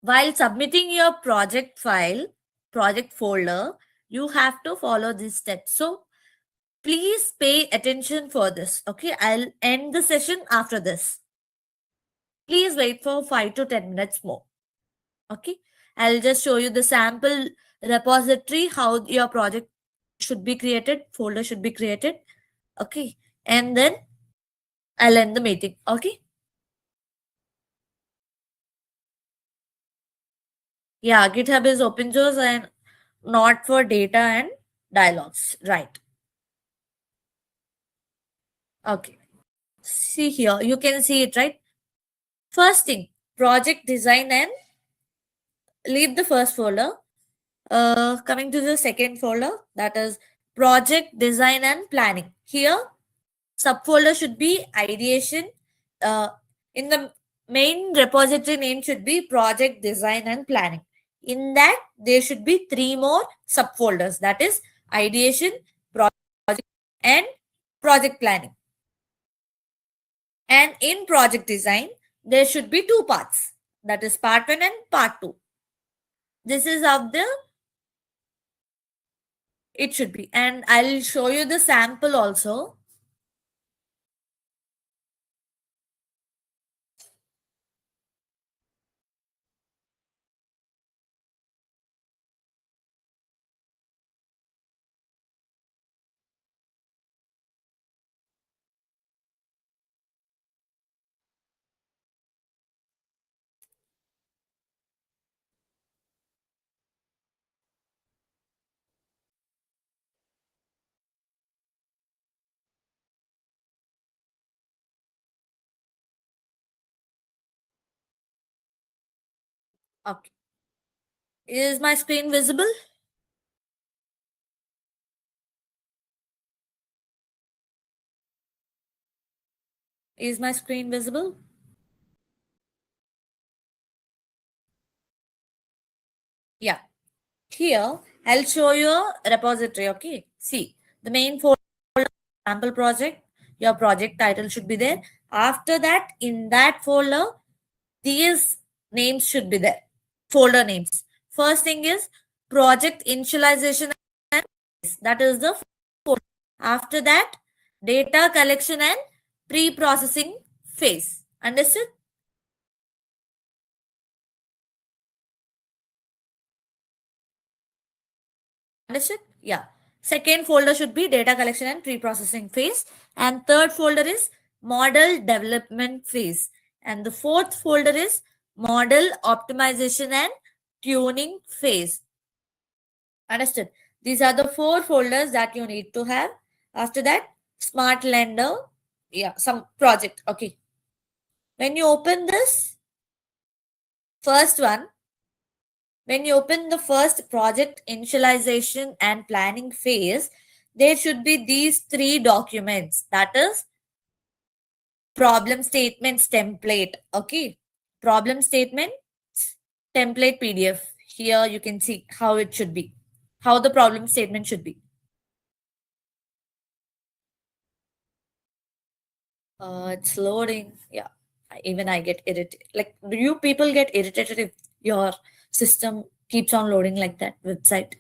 S2: While submitting your project file, project folder, you have to follow this step. So please pay attention for this. Okay. I'll end the session after this. Please wait for 5 to 10 minutes more. Okay. I'll just show you the sample repository, how your project should be created, folder should be created. Okay. And then I'll end the meeting. Okay. Yeah, GitHub is open source and not for data and dialogues. Right. Okay. See here, you can see it, right? First thing, project design, and leave the first folder. Coming to the second folder, that is project design and planning. Here, subfolder should be ideation. Uh, in the main repository name should be project design and planning. In that, there should be three more subfolders. That is ideation, project, and project planning. And in project design, there should be two parts. That is part 1 and part 2. This is how it should be. And I'll show you the sample also. Okay. Is my screen visible? Is my screen visible? Yeah. Here, I'll show you a repository. Okay. See, the main folder, sample project, your project title should be there. After that, in that folder, these names should be there. Folder names. First thing is project initialization, and that is the folder. After that, data collection and pre-processing phase. Understood? Understood? Yeah. Second folder should be data collection and pre-processing phase. And third folder is model development phase. And the fourth folder is model optimization and tuning phase. Understood? These are the four folders that you need to have. After that, smart lender. Yeah, some project. Okay. When you open this first one, when you open the first project initialization and planning phase, there should be these three documents. That is problem statements template. Okay. Problem statement template PDF. Here you can see how it should be, how the problem statement should be. It's loading. Yeah. Even I get irritated. Like, do you people get irritated if your system keeps on loading like that website?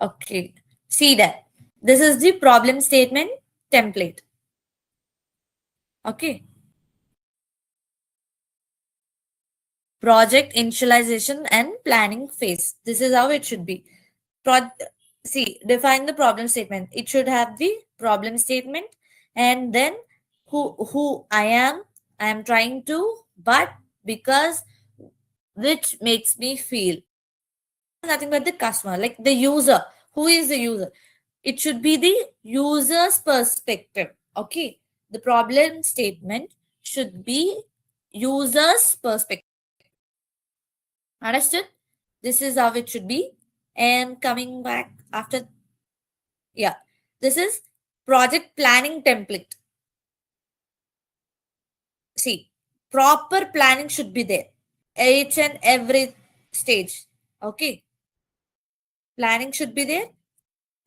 S2: Okay. See that. This is the problem statement template. Okay. Project initialization and planning phase. This is how it should be. Pro- See, define the problem statement. It should have the problem statement, and then who I am trying to, but because, which makes me feel, nothing but the customer, like the user. Who is the user? It should be the user's perspective. Okay. The problem statement should be user's perspective. Understood? This is how it should be. And coming back after, yeah, this is project planning template. See, proper planning should be there. Each and every stage. Okay. Planning should be there,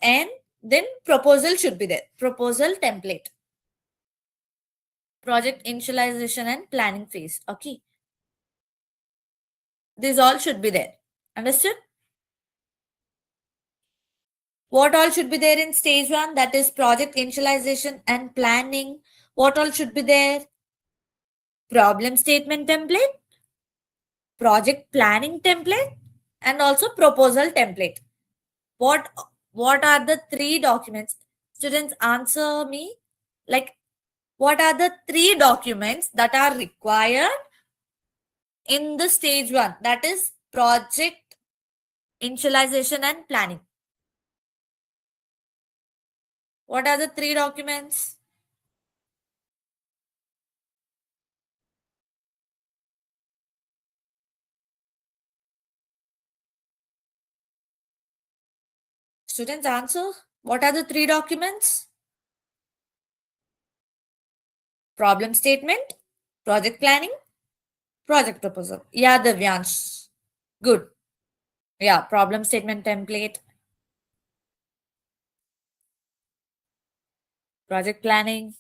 S2: and then proposal should be there. Proposal template, project initialization and planning phase. Okay, these all should be there. Understood? What all should be there in stage 1? That is project initialization and planning. What all should be there? Problem statement template, project planning template, and also proposal template. what what are the three documents? Students, answer me. Like, what are the three documents that are required in the stage 1? That is project initialization and planning. What are the three documents? Students, answer. What are the three documents? Problem statement, project planning, project proposal. Yeah, Divyansh. Good. Yeah, problem statement template, project planning.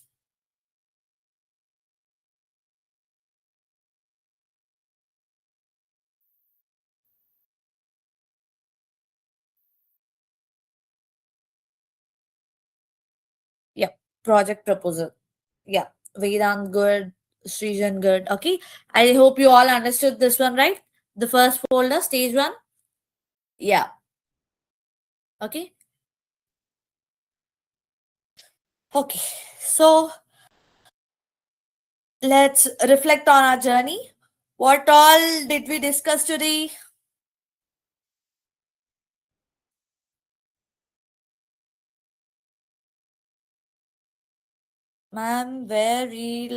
S2: Yeah, project proposal. Yeah, Vedant good, Srijan good. Okay, I hope you all understood this one, right? The first folder, stage one. Yeah, okay. Okay, so let's reflect on our journey. What all did we discuss today? Ma'am, where we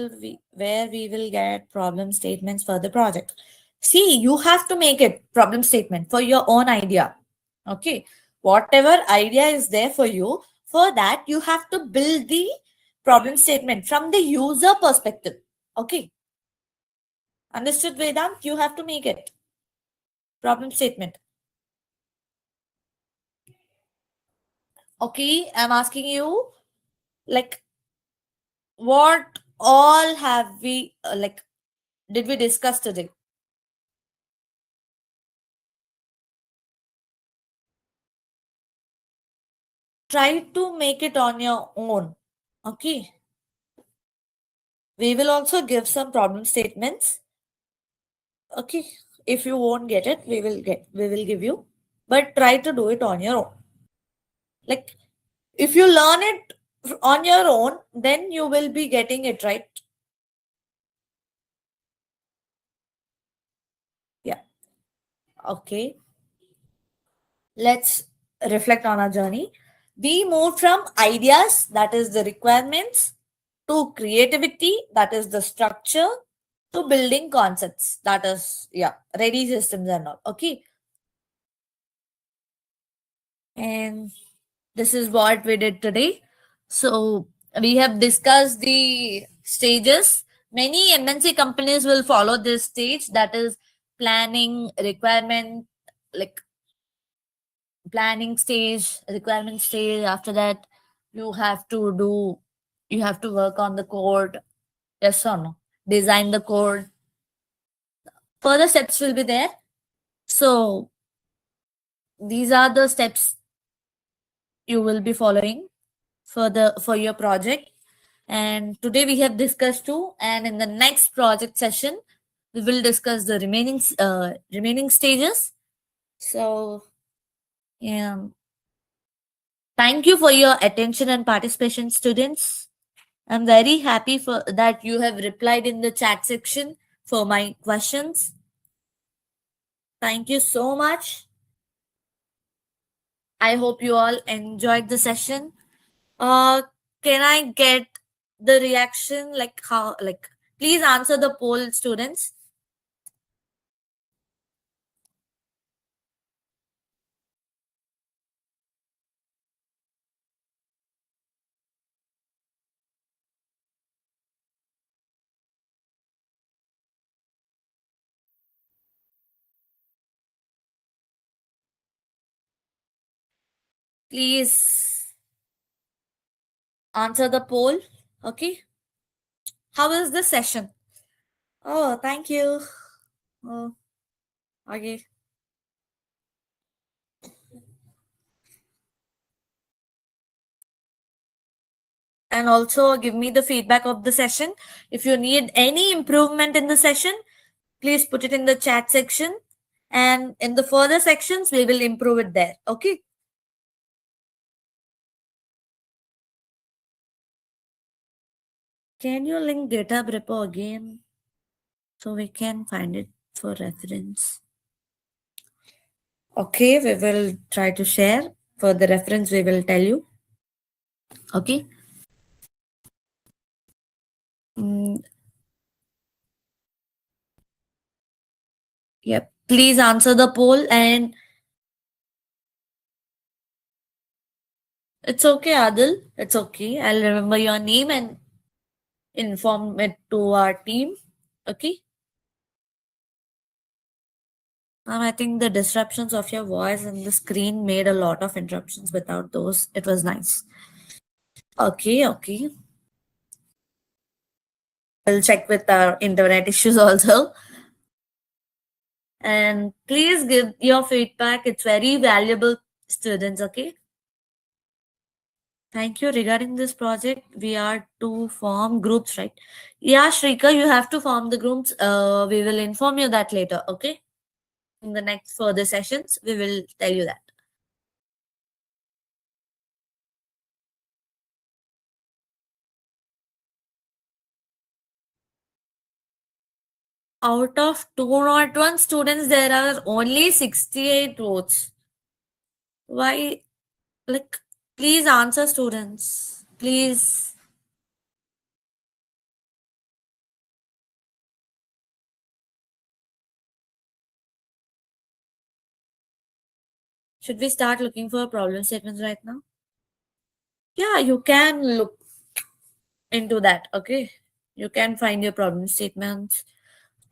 S2: will get problem statements for the project. See, you have to make it problem statement for your own idea. Okay. Whatever idea is there for you, for that you have to build the problem statement from the user perspective. Okay. Understood, Vedant? You have to make it problem statement. Okay. I'm asking you, like, what all have we did we discuss today? Try to make it on your own. Okay. We will also give some problem statements. Okay. If you won't get it, we will give you. But try to do it on your own. Like, if you learn it on your own, then you will be getting it right. Yeah. Okay. Let's reflect on our journey. We moved from ideas, that is the requirements, to creativity, that is the structure, to building concepts, that is, yeah, ready systems and all. Okay. And this is what we did today. So we have discussed the stages. Many MNC companies will follow this stage, that is planning, requirement, like planning stage, requirement stage. After that, you have to do, you have to work on the code. Yes or no? Design the code. Further steps will be there. So these are the steps you will be following for your project. And today we have discussed two, and in the next project session we will discuss the remaining stages. So yeah, thank you for your attention and participation, students. I'm very happy for that you have replied in the chat section for my questions. Thank you so much. I hope you all enjoyed the session. Uh, can I get the reaction? Like how? Like, please answer the poll, students. Please answer the poll. Okay. How is the session? Oh, thank you. Oh, okay. And also give me the feedback of the session. If you need any improvement in the session, please put it in the chat section. And in the further sections, we will improve it there. Okay. Can you link GitHub repo again so we can find it for reference? Okay, we will try to share. For the reference, we will tell you. Okay. Mm, yep. Please answer the poll and It's okay, Adil. It's okay. I'll remember your name and inform it to our team. Okay. I think the disruptions of your voice and the screen made a lot of interruptions. Without those, it was nice. Okay, okay. We'll check with our internet issues also. And please give your feedback. It's very valuable, students. Okay. Thank you. Regarding this project, we are to form groups, right? Yeah, Shrika, you have to form the groups. We will inform you that later. Okay. In the next further sessions, we will tell you that. Out of 201 students, there are only 68 votes. Why? Like, please answer, students. Please. Should we start looking for problem statements right now? Yeah, you can look into that. Okay. You can find your problem statements,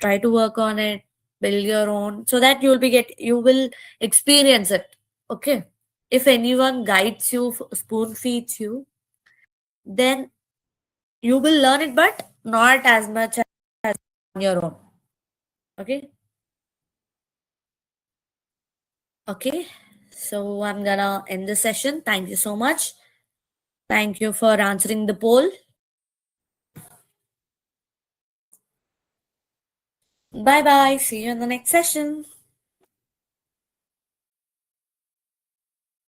S2: try to work on it, build your own, so that you will experience it. Okay. If anyone guides you, spoon feeds you, then you will learn it, but not as much as on your own. Okay. Okay. So I'm gonna end the session. Thank you so much. Thank you for answering the poll. Bye bye. See you in the next session.